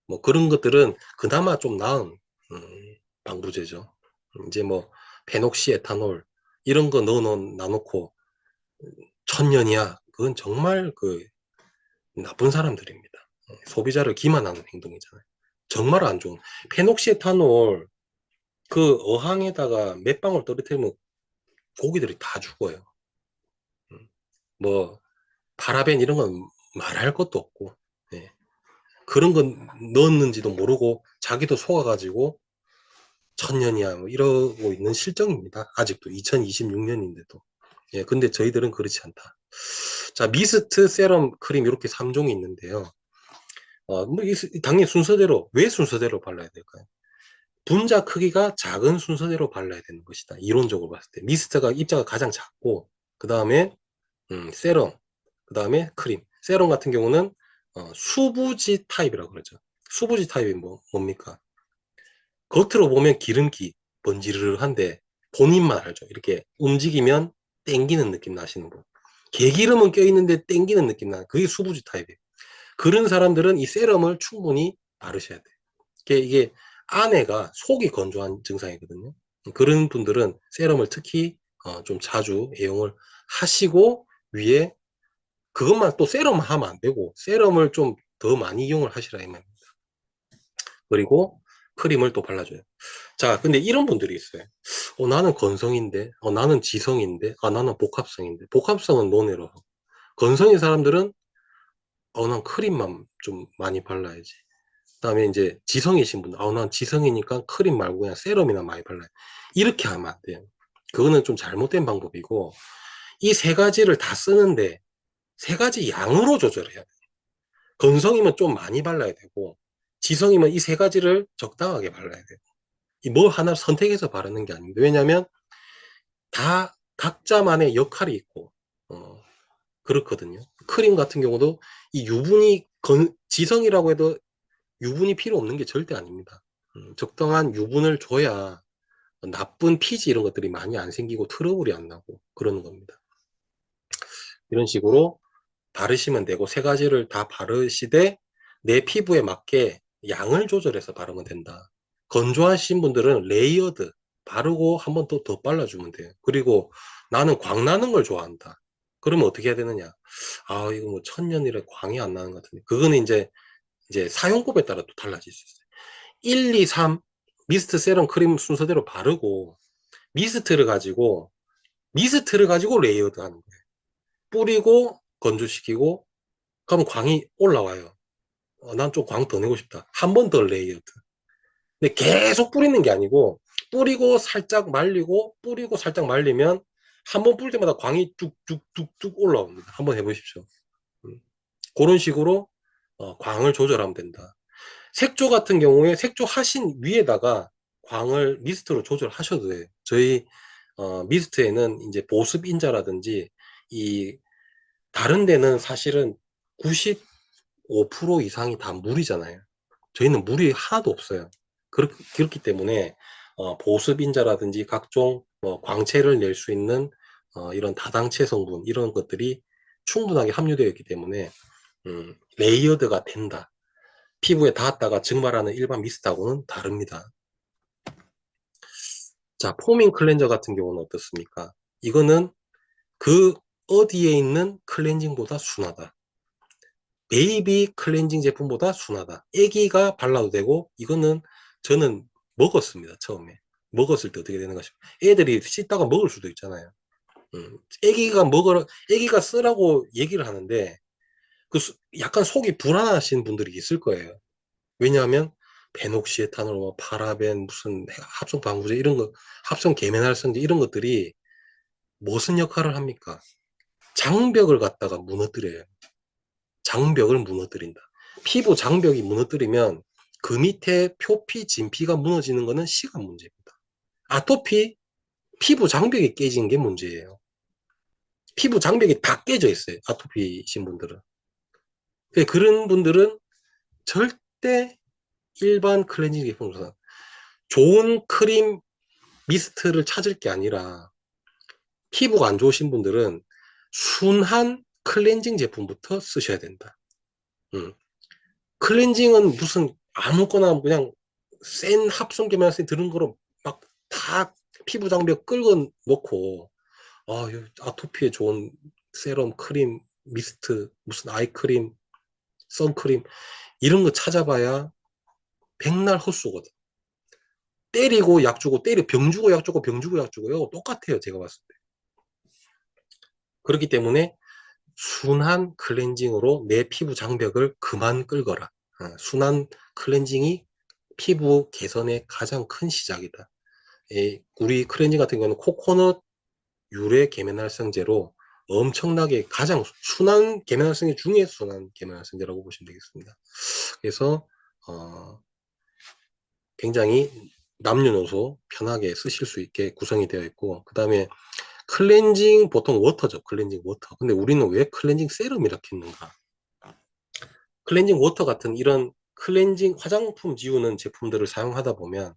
뭐 그런 것들은 그나마 좀 나은 방부제죠. 이제 뭐 페녹시에탄올 이런 거 놔놓고 천년이야. 그건 정말 그 나쁜 사람들입니다. 소비자를 기만하는 행동이잖아요. 정말 안 좋은. 페녹시에탄올 그 어항에다가 몇 방울 떨어뜨리면 고기들이 다 죽어요. 뭐 파라벤 이런 건 말할 것도 없고, 예. 그런 건 넣었는지도 모르고 자기도 속아가지고 천년이야 뭐 이러고 있는 실정입니다. 아직도 2026년인데도. 예, 근데 저희들은 그렇지 않다. 자, 미스트, 세럼, 크림 이렇게 3종이 있는데요. 뭐 당연히 순서대로, 왜 순서대로 발라야 될까요? 분자 크기가 작은 순서대로 발라야 되는 것이다. 이론적으로 봤을 때 미스트가 입자가 가장 작고, 그 다음에 세럼, 그 다음에 크림. 세럼 같은 경우는 수부지 타입이라고 그러죠. 수부지 타입이 뭡니까? 겉으로 보면 기름기 번지르르한데 본인만 알죠. 이렇게 움직이면 땡기는 느낌 나시는 분. 개기름은 껴있는데 땡기는 느낌 나는, 그게 수부지 타입이에요. 그런 사람들은 이 세럼을 충분히 바르셔야 돼요. 이게 안에가 속이 건조한 증상이거든요. 그런 분들은 세럼을 특히 좀 자주 애용을 하시고, 위에 그것만 또 세럼 하면 안 되고 세럼을 좀 더 많이 이용을 하시라 이 말입니다. 그리고 크림을 또 발라줘요. 자, 근데 이런 분들이 있어요. 나는 건성인데, 나는 지성인데, 나는 복합성인데. 복합성은 논외로 하고, 건성인 사람들은 난 크림만 좀 많이 발라야지. 그다음에 이제 지성이신 분들, 난 지성이니까 크림 말고 그냥 세럼이나 많이 발라요. 이렇게 하면 안 돼요. 그거는 좀 잘못된 방법이고, 이 세 가지를 다 쓰는데 세 가지 양으로 조절해야 돼요. 건성이면 좀 많이 발라야 되고, 지성이면 이 세 가지를 적당하게 발라야 돼요. 뭐 하나를 선택해서 바르는 게 아닙니다. 왜냐하면 다 각자만의 역할이 있고 그렇거든요. 크림 같은 경우도 이 유분이 지성이라고 해도 유분이 필요 없는 게 절대 아닙니다. 적당한 유분을 줘야 나쁜 피지 이런 것들이 많이 안 생기고 트러블이 안 나고 그러는 겁니다. 이런 식으로 바르시면 되고, 세 가지를 다 바르시되 내 피부에 맞게 양을 조절해서 바르면 된다. 건조하신 분들은 레이어드 바르고 한 번 더 발라주면 돼요. 그리고 나는 광 나는 걸 좋아한다. 그러면 어떻게 해야 되느냐? 아, 이거 뭐 천년이래 광이 안 나는 것 같은데. 그거는 이제 사용법에 따라 또 달라질 수 있어요. 1, 2, 3 미스트, 세럼, 크림 순서대로 바르고 미스트를 가지고 레이어드 하는 거예요. 뿌리고 건조시키고 그러면 광이 올라와요. 난 좀 광 더 내고 싶다. 한 번 더 레이어드. 근데 계속 뿌리는 게 아니고 뿌리고 살짝 말리고 뿌리고 살짝 말리면 한 번 뿌릴 때마다 광이 쭉쭉쭉쭉 올라옵니다. 한번 해보십시오. 그런 식으로 광을 조절하면 된다. 색조 같은 경우에 색조 하신 위에다가 광을 미스트로 조절하셔도 돼요. 저희 미스트에는 이제 보습 인자라든지 이 다른 데는 사실은 95% 이상이 다 물이잖아요. 저희는 물이 하나도 없어요. 그렇기 때문에 보습 인자라든지 각종 광채를 낼 수 있는 이런 다당체 성분 이런 것들이 충분하게 함유되어 있기 때문에 레이어드가 된다. 피부에 닿았다가 증발하는 일반 미스트하고는 다릅니다. 자, 포밍 클렌저 같은 경우는 어떻습니까? 이거는 그 어디에 있는 클렌징보다 순하다. 베이비 클렌징 제품보다 순하다. 애기가 발라도 되고, 이거는 저는 먹었습니다. 처음에 먹었을 때 어떻게 되는 것이고, 애들이 씻다가 먹을 수도 있잖아요. 애기가 쓰라고 얘기를 하는데 약간 속이 불안하신 분들이 있을 거예요. 왜냐하면 베녹시에탄올, 뭐 파라벤, 무슨 합성 방부제 이런 거, 합성 계면활성제 이런 것들이 무슨 역할을 합니까? 장벽을 갖다가 무너뜨려요. 장벽을 무너뜨린다. 피부 장벽이 무너뜨리면 그 밑에 표피, 진피가 무너지는 것은 시간 문제입니다. 아토피, 피부 장벽이 깨진 게 문제예요. 피부 장벽이 다 깨져 있어요. 아토피신 분들은. 그런 분들은 절대 일반 클렌징 제품보다 좋은 크림 미스트를 찾을 게 아니라 피부가 안 좋으신 분들은 순한 클렌징 제품부터 쓰셔야 된다. 클렌징은 무슨 아무거나 그냥 센 합성 계면활성제 들은 거로 막 다 피부 장벽 끌고 놓고 아토피에 좋은 세럼, 크림, 미스트, 무슨 아이크림, 선크림 이런 거 찾아봐야 백날 헛수거든. 때리고 약 주고 병 주고 약 주고 병 주고 약 주고요. 똑같아요. 제가 봤을 때. 그렇기 때문에 순한 클렌징으로 내 피부 장벽을 그만 끌거라. 순한 클렌징이 피부 개선의 가장 큰 시작이다. 우리 클렌징 같은 경우는 코코넛 유래 계면활성제로 엄청나게 가장 순한 계면활성제 중에 순한 계면활성제라고 보시면 되겠습니다. 그래서 굉장히 남녀노소 편하게 쓰실 수 있게 구성이 되어 있고, 그 다음에 클렌징 보통 워터죠. 클렌징 워터. 근데 우리는 왜 클렌징 세럼 이렇게 했는가? 클렌징 워터 같은 이런 클렌징 화장품 지우는 제품들을 사용하다 보면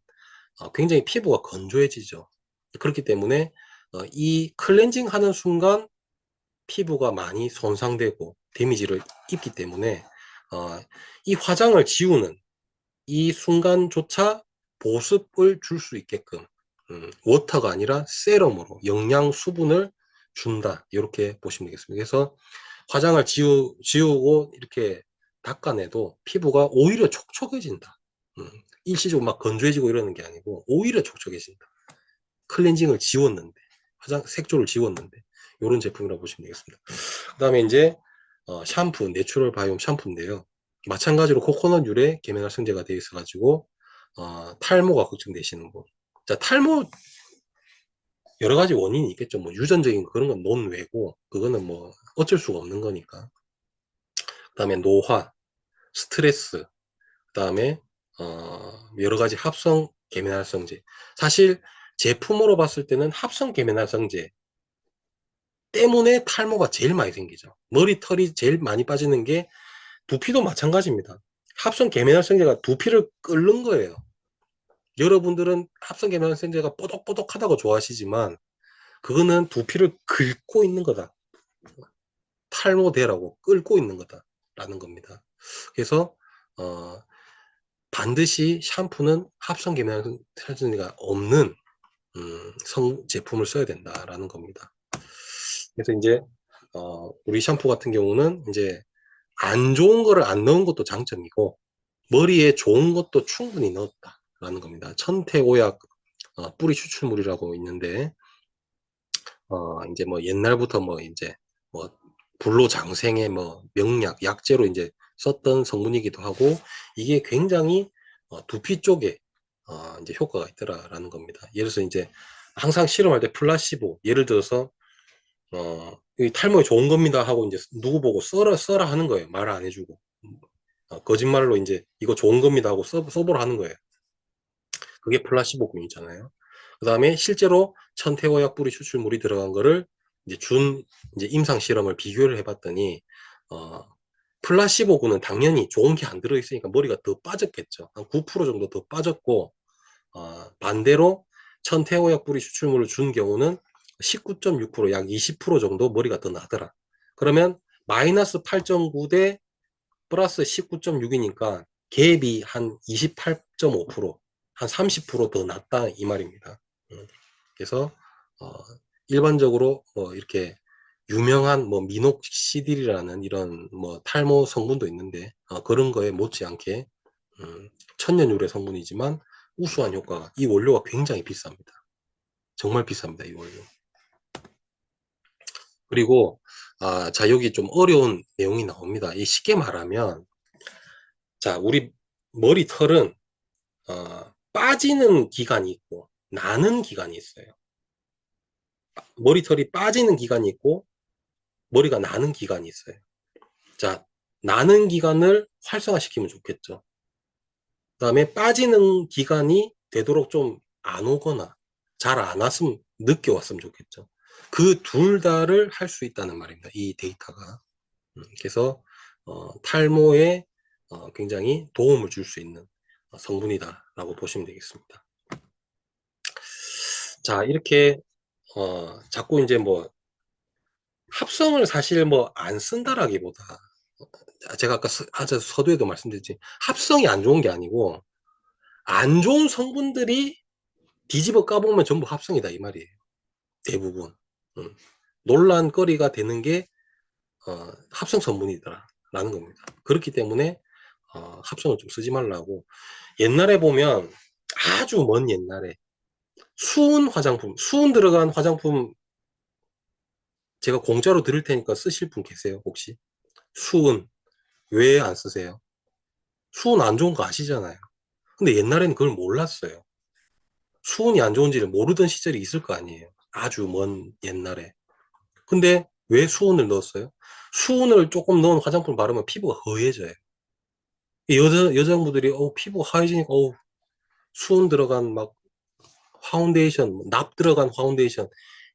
굉장히 피부가 건조해지죠. 그렇기 때문에 이 클렌징 하는 순간 피부가 많이 손상되고 데미지를 입기 때문에 이 화장을 지우는 이 순간조차 보습을 줄 수 있게끔 워터가 아니라 세럼으로 영양 수분을 준다. 이렇게 보시면 되겠습니다. 그래서 화장을 지우고 이렇게 닦아내도 피부가 오히려 촉촉해진다. 일시적으로 막 건조해지고 이러는 게 아니고 오히려 촉촉해진다. 클렌징을 지웠는데, 화장 색조를 지웠는데, 이런 제품이라고 보시면 되겠습니다. 그 다음에 이제 샴푸, 내추럴 바이옴 샴푸인데요. 마찬가지로 코코넛 유래 계면활성제가 되어 있어가지고 탈모가 걱정되시는 분. 자, 탈모 여러 가지 원인이 있겠죠. 뭐 유전적인 그런 건 논외고, 그거는 뭐 어쩔 수가 없는 거니까. 그 다음에 노화, 스트레스, 그 다음에 여러 가지 합성 계면활성제. 사실 제품으로 봤을 때는 합성 계면활성제 때문에 탈모가 제일 많이 생기죠. 머리털이 제일 많이 빠지는 게 두피도 마찬가지입니다. 합성 계면활성제가 두피를 끓는 거예요. 여러분들은 합성 계면활성제가 뽀독뽀독하다고 좋아하시지만 그거는 두피를 긁고 있는 거다. 탈모되라고 끓고 있는 거다라는 겁니다. 그래서 반드시 샴푸는 합성 계면활성제가 없는 제품을 써야 된다라는 겁니다. 그래서 이제 우리 샴푸 같은 경우는 이제 안 좋은 거를 안 넣은 것도 장점이고 머리에 좋은 것도 충분히 넣었다라는 겁니다. 천태오약 뿌리 추출물이라고 있는데 이제 뭐 옛날부터 뭐 이제 뭐 불로장생의 뭐 명약, 약재로 이제 썼던 성분이기도 하고 이게 굉장히 두피 쪽에 이제 효과가 있더라라는 겁니다. 예를 들어서 이제 항상 실험할 때 플라시보, 예를 들어서 이 탈모에 좋은 겁니다 하고 이제 누구 보고 써라 하는 거예요. 말 안 해주고 거짓말로 이제 이거 좋은 겁니다 하고 써보라 하는 거예요. 그게 플라시보균이잖아요. 그 다음에 실제로 천태오약 뿌리 추출물이 들어간 거를 이제 이제 임상 실험을 비교를 해봤더니 플라시보균은 당연히 좋은 게 안 들어있으니까 머리가 더 빠졌겠죠. 한 9% 정도 더 빠졌고 반대로 천태오약 뿌리 추출물을 준 경우는 19.6%, 약 20% 정도 머리가 더 나더라. 그러면 마이너스 8.9 대 플러스 19.6이니까 갭이 한 28.5%, 한 30%더 낮다 이 말입니다. 그래서 일반적으로 뭐 이렇게 유명한 뭐 미녹시딜이라는 이런 뭐 탈모 성분도 있는데 그런 거에 못지않게 천연 유래 성분이지만 우수한 효과가, 이 원료가 굉장히 비쌉니다. 정말 비쌉니다, 이 원료. 그리고 자, 여기 좀 어려운 내용이 나옵니다. 이 쉽게 말하면 자, 우리 머리털은 빠지는 기간이 있고 나는 기간이 있어요. 머리털이 빠지는 기간이 있고 머리가 나는 기간이 있어요. 자, 나는 기간을 활성화시키면 좋겠죠. 그 다음에 빠지는 기간이 되도록 좀 안 오거나 잘 안 왔으면 늦게 왔으면 좋겠죠. 그 둘 다를 할 수 있다는 말입니다. 이 데이터가. 그래서 탈모에 굉장히 도움을 줄 수 있는 성분이다라고 보시면 되겠습니다. 자, 이렇게 자꾸 이제 뭐 합성을 사실 뭐 안 쓴다라기보다 제가 아까 아주 서두에도 말씀드렸지 합성이 안 좋은 게 아니고 안 좋은 성분들이 뒤집어 까보면 전부 합성이다 이 말이에요. 대부분 논란거리가 되는 게 합성 성분이다라는 겁니다. 그렇기 때문에 합성을 좀 쓰지 말라고. 옛날에 보면 아주 먼 옛날에 수은 화장품, 수은 들어간 화장품 제가 공짜로 드릴 테니까 쓰실 분 계세요 혹시? 수은 왜 안 쓰세요? 수은 안 좋은 거 아시잖아요. 근데 옛날에는 그걸 몰랐어요. 수은이 안 좋은지를 모르던 시절이 있을 거 아니에요. 아주 먼 옛날에. 근데 왜 수은을 넣었어요? 수은을 조금 넣은 화장품을 바르면 피부가 허해져요. 여자분들이 피부 하얘지니까 수은 들어간 막 파운데이션, 납 들어간 파운데이션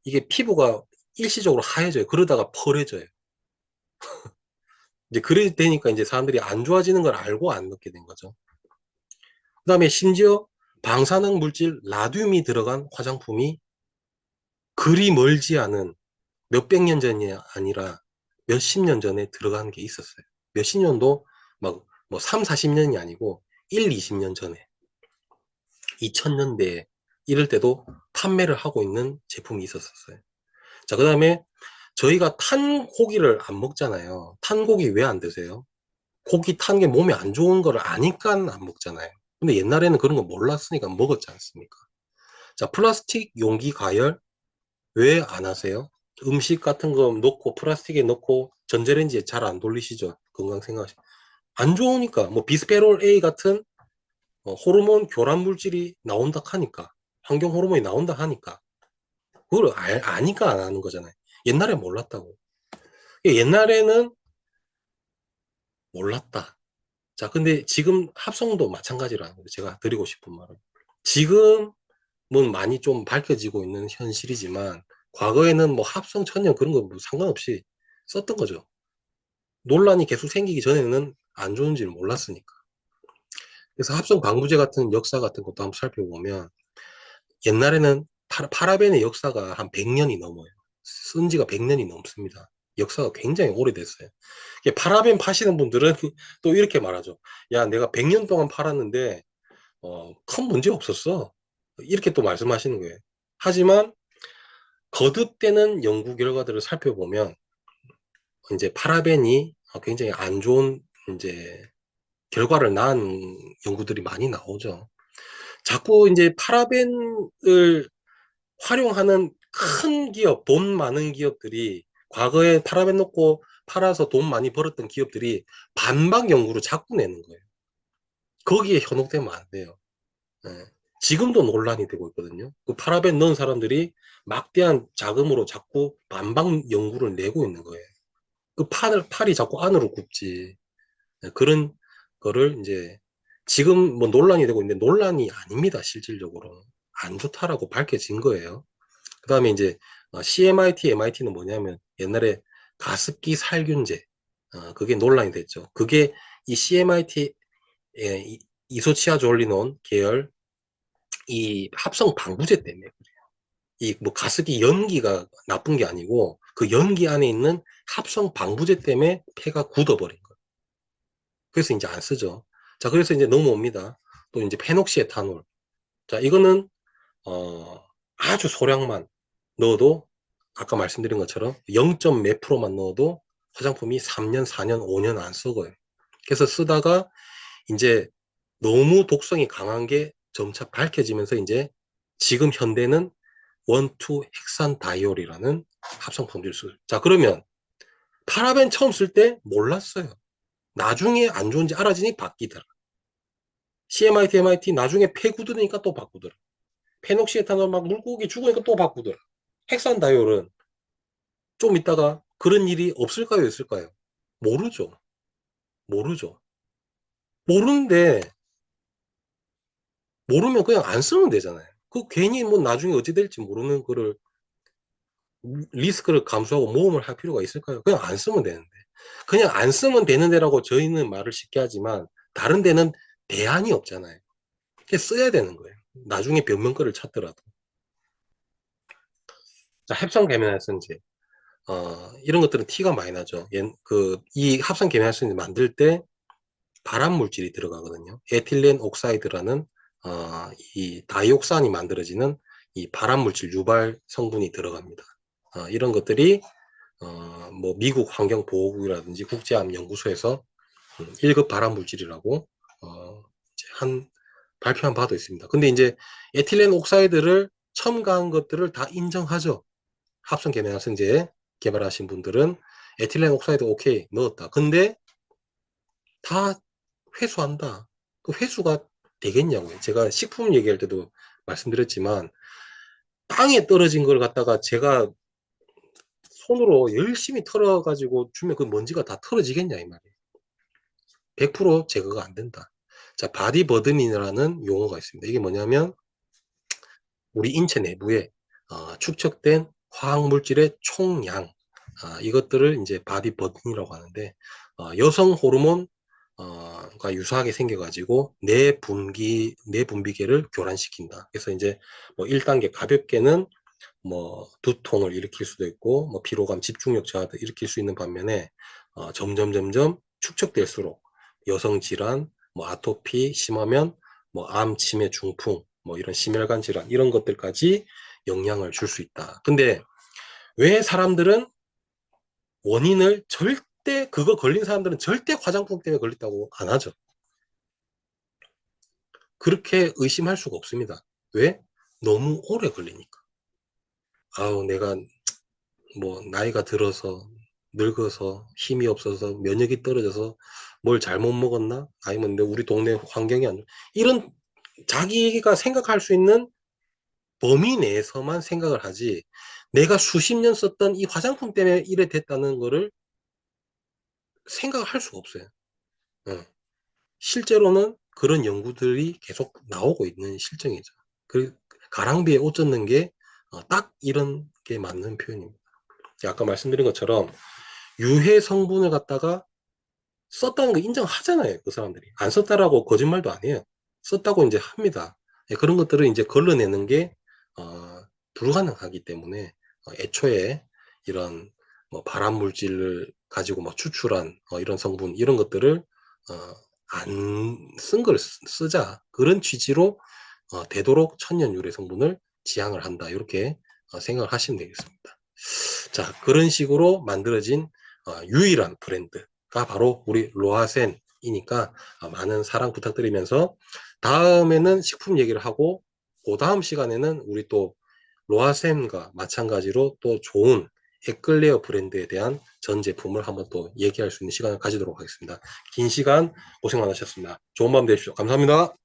이게 피부가 일시적으로 하얘져요. 그러다가 펄해져요. 이제 그래 되니까 이제 사람들이 안 좋아지는 걸 알고 안 넣게 된 거죠. 그 다음에 심지어 방사능 물질 라듐이 들어간 화장품이 그리 멀지 않은 몇백 년 전이 아니라 몇십 년 전에 들어간 게 있었어요. 몇십 년도 막 뭐 3, 40년이 아니고 1, 20년 전에 2000년대에 이럴 때도 판매를 하고 있는 제품이 있었어요. 자, 그 다음에 저희가 탄 고기를 안 먹잖아요. 탄 고기 왜 안 드세요? 고기 탄 게 몸에 안 좋은 거를 아니까 안 먹잖아요. 근데 옛날에는 그런 거 몰랐으니까 먹었지 않습니까? 자, 플라스틱 용기 가열 왜 안 하세요? 음식 같은 거 넣고 플라스틱에 넣고 전자레인지에 잘 안 돌리시죠? 건강 생각하시. 안 좋으니까 뭐 비스페롤 A 같은 호르몬 교란 물질이 나온다 하니까 환경 호르몬이 나온다 하니까 그걸 아니까 안 하는 거잖아요. 옛날에 몰랐다고. 옛날에는 몰랐다. 자, 근데 지금 합성도 마찬가지라는 거예요. 제가 드리고 싶은 말은. 지금은 많이 좀 밝혀지고 있는 현실이지만 과거에는 뭐 합성 천연 그런 거 뭐 상관없이 썼던 거죠. 논란이 계속 생기기 전에는 안 좋은지를 몰랐으니까. 그래서 합성 방부제 같은 역사 같은 것도 한번 살펴보면 옛날에는 파라벤의 역사가 한 100년이 넘어요. 쓴 지가 100년이 넘습니다. 역사가 굉장히 오래됐어요. 파라벤 파시는 분들은 또 이렇게 말하죠. 야, 내가 100년 동안 팔았는데 큰 문제 없었어. 이렇게 또 말씀하시는 거예요. 하지만 거듭되는 연구 결과들을 살펴보면 이제 파라벤이 굉장히 안 좋은 이제 결과를 낳은 연구들이 많이 나오죠. 자꾸 이제 파라벤을 활용하는 큰 기업, 돈 많은 기업들이 과거에 파라벤 넣고 팔아서 돈 많이 벌었던 기업들이 반박 연구를 자꾸 내는 거예요. 거기에 현혹되면 안 돼요. 예. 지금도 논란이 되고 있거든요. 그 파라벤 넣은 사람들이 막대한 자금으로 자꾸 반박 연구를 내고 있는 거예요. 그 팔이 자꾸 안으로 굽지. 예, 그런 거를 이제 지금 뭐 논란이 되고 있는데 논란이 아닙니다. 실질적으로. 안 좋다라고 밝혀진 거예요. 그 다음에 이제 CMIT, MIT는 뭐냐면 옛날에 가습기 살균제 그게 논란이 됐죠. 그게 이 CMIT 이소치아졸리논 계열 이 합성 방부제 때문에 그래요. 이 뭐 가습기 연기가 나쁜 게 아니고 그 연기 안에 있는 합성 방부제 때문에 폐가 굳어버린 거예요. 그래서 이제 안 쓰죠. 자, 그래서 이제 넘어옵니다. 또 이제 페녹시에탄올. 자, 이거는 아주 소량만 넣어도 아까 말씀드린 것처럼 0. 몇 프로만 넣어도 화장품이 3년, 4년, 5년 안 썩어요. 그래서 쓰다가 이제 너무 독성이 강한 게 점차 밝혀지면서 이제 지금 현대는 원투 헥산 다이올이라는 합성 품질 술. 자, 그러면 파라벤 처음 쓸 때 몰랐어요. 나중에 안 좋은지 알아지니 바뀌더라. CMIT, MIT 나중에 폐 굳으니까 또 바꾸더라. 페녹시에탄올 막 물고기 죽으니까 또 바꾸더라. 헥산 다이올은 좀 있다가 그런 일이 없을까요? 있을까요? 모르죠. 모르죠. 모르는데 모르면 그냥 안 쓰면 되잖아요. 그 괜히 뭐 나중에 어찌 될지 모르는 거를 리스크를 감수하고 모험을 할 필요가 있을까요? 그냥 안 쓰면 되는데. 그냥 안 쓰면 되는데라고 저희는 말을 쉽게 하지만 다른 데는 대안이 없잖아요. 그게 써야 되는 거예요. 나중에 변명거를 찾더라도. 자, 합성 계면활성제. 이런 것들은 티가 많이 나죠. 이 합성 계면활성제 만들 때 발암 물질이 들어가거든요. 에틸렌 옥사이드라는 이 다이옥산이 만들어지는 이 발암 물질 유발 성분이 들어갑니다. 이런 것들이 뭐 미국 환경보호국이라든지 국제암연구소에서 1급 발암 물질이라고 발표한 바도 있습니다. 근데 이제 에틸렌 옥사이드를 첨가한 것들을 다 인정하죠. 합성 계면활성제 개발하신 분들은 에틸렌 옥사이드 오케이 넣었다. 근데 다 회수한다. 그 회수가 되겠냐고요. 제가 식품 얘기할 때도 말씀드렸지만 땅에 떨어진 걸 갖다가 제가 손으로 열심히 털어가지고 주면 그 먼지가 다 털어지겠냐 이 말이에요. 100% 제거가 안 된다. 자, 바디 버든이라는 용어가 있습니다. 이게 뭐냐면 우리 인체 내부에 축적된 화학 물질의 총량 이것들을 이제 바디 버든이라고 하는데 여성 호르몬 가 유사하게 생겨가지고 내분비계를 교란시킨다. 그래서 이제 뭐 1단계 가볍게는 뭐 두통을 일으킬 수도 있고 뭐 피로감, 집중력 저하도 일으킬 수 있는 반면에 점점 축적될수록 여성 질환, 뭐 아토피 심하면 뭐 암, 치매, 중풍, 뭐 이런 심혈관 질환 이런 것들까지 영향을 줄 수 있다. 근데 왜 사람들은 원인을 절대 그거 걸린 사람들은 절대 화장품 때문에 걸렸다고 안 하죠. 그렇게 의심할 수가 없습니다. 왜? 너무 오래 걸리니까. 아우, 내가 뭐 나이가 들어서 늙어서 힘이 없어서 면역이 떨어져서 뭘 잘못 먹었나? 아니면 우리 동네 환경이 안 좋아. 이런 자기가 생각할 수 있는 범위 내에서만 생각을 하지 내가 수십 년 썼던 이 화장품 때문에 이래 됐다는 거를 생각할 수가 없어요. 어. 실제로는 그런 연구들이 계속 나오고 있는 실정이죠. 그 가랑비에 옷 젖는 게 딱 이런 게 맞는 표현입니다. 아까 말씀드린 것처럼 유해 성분을 갖다가 썼다는 거 인정하잖아요. 그 사람들이. 안 썼다라고 거짓말도 안 해요. 썼다고 이제 합니다. 예, 그런 것들을 이제 걸러내는 게 불가능하기 때문에 애초에 이런 뭐 발암 물질을 가지고 막 추출한 이런 성분 이런 것들을 안 쓴 걸 쓰자 그런 취지로 되도록 천연 유래 성분을 지향을 한다 이렇게 생각을 하시면 되겠습니다. 자, 그런 식으로 만들어진 유일한 브랜드가 바로 우리 로아센이니까 많은 사랑 부탁드리면서 다음에는 식품 얘기를 하고 그 다음 시간에는 우리 또 로아센과 마찬가지로 또 좋은 에클레어 브랜드에 대한 전 제품을 한번 또 얘기할 수 있는 시간을 가지도록 하겠습니다. 긴 시간 고생 많으셨습니다. 좋은 밤 되십시오. 감사합니다.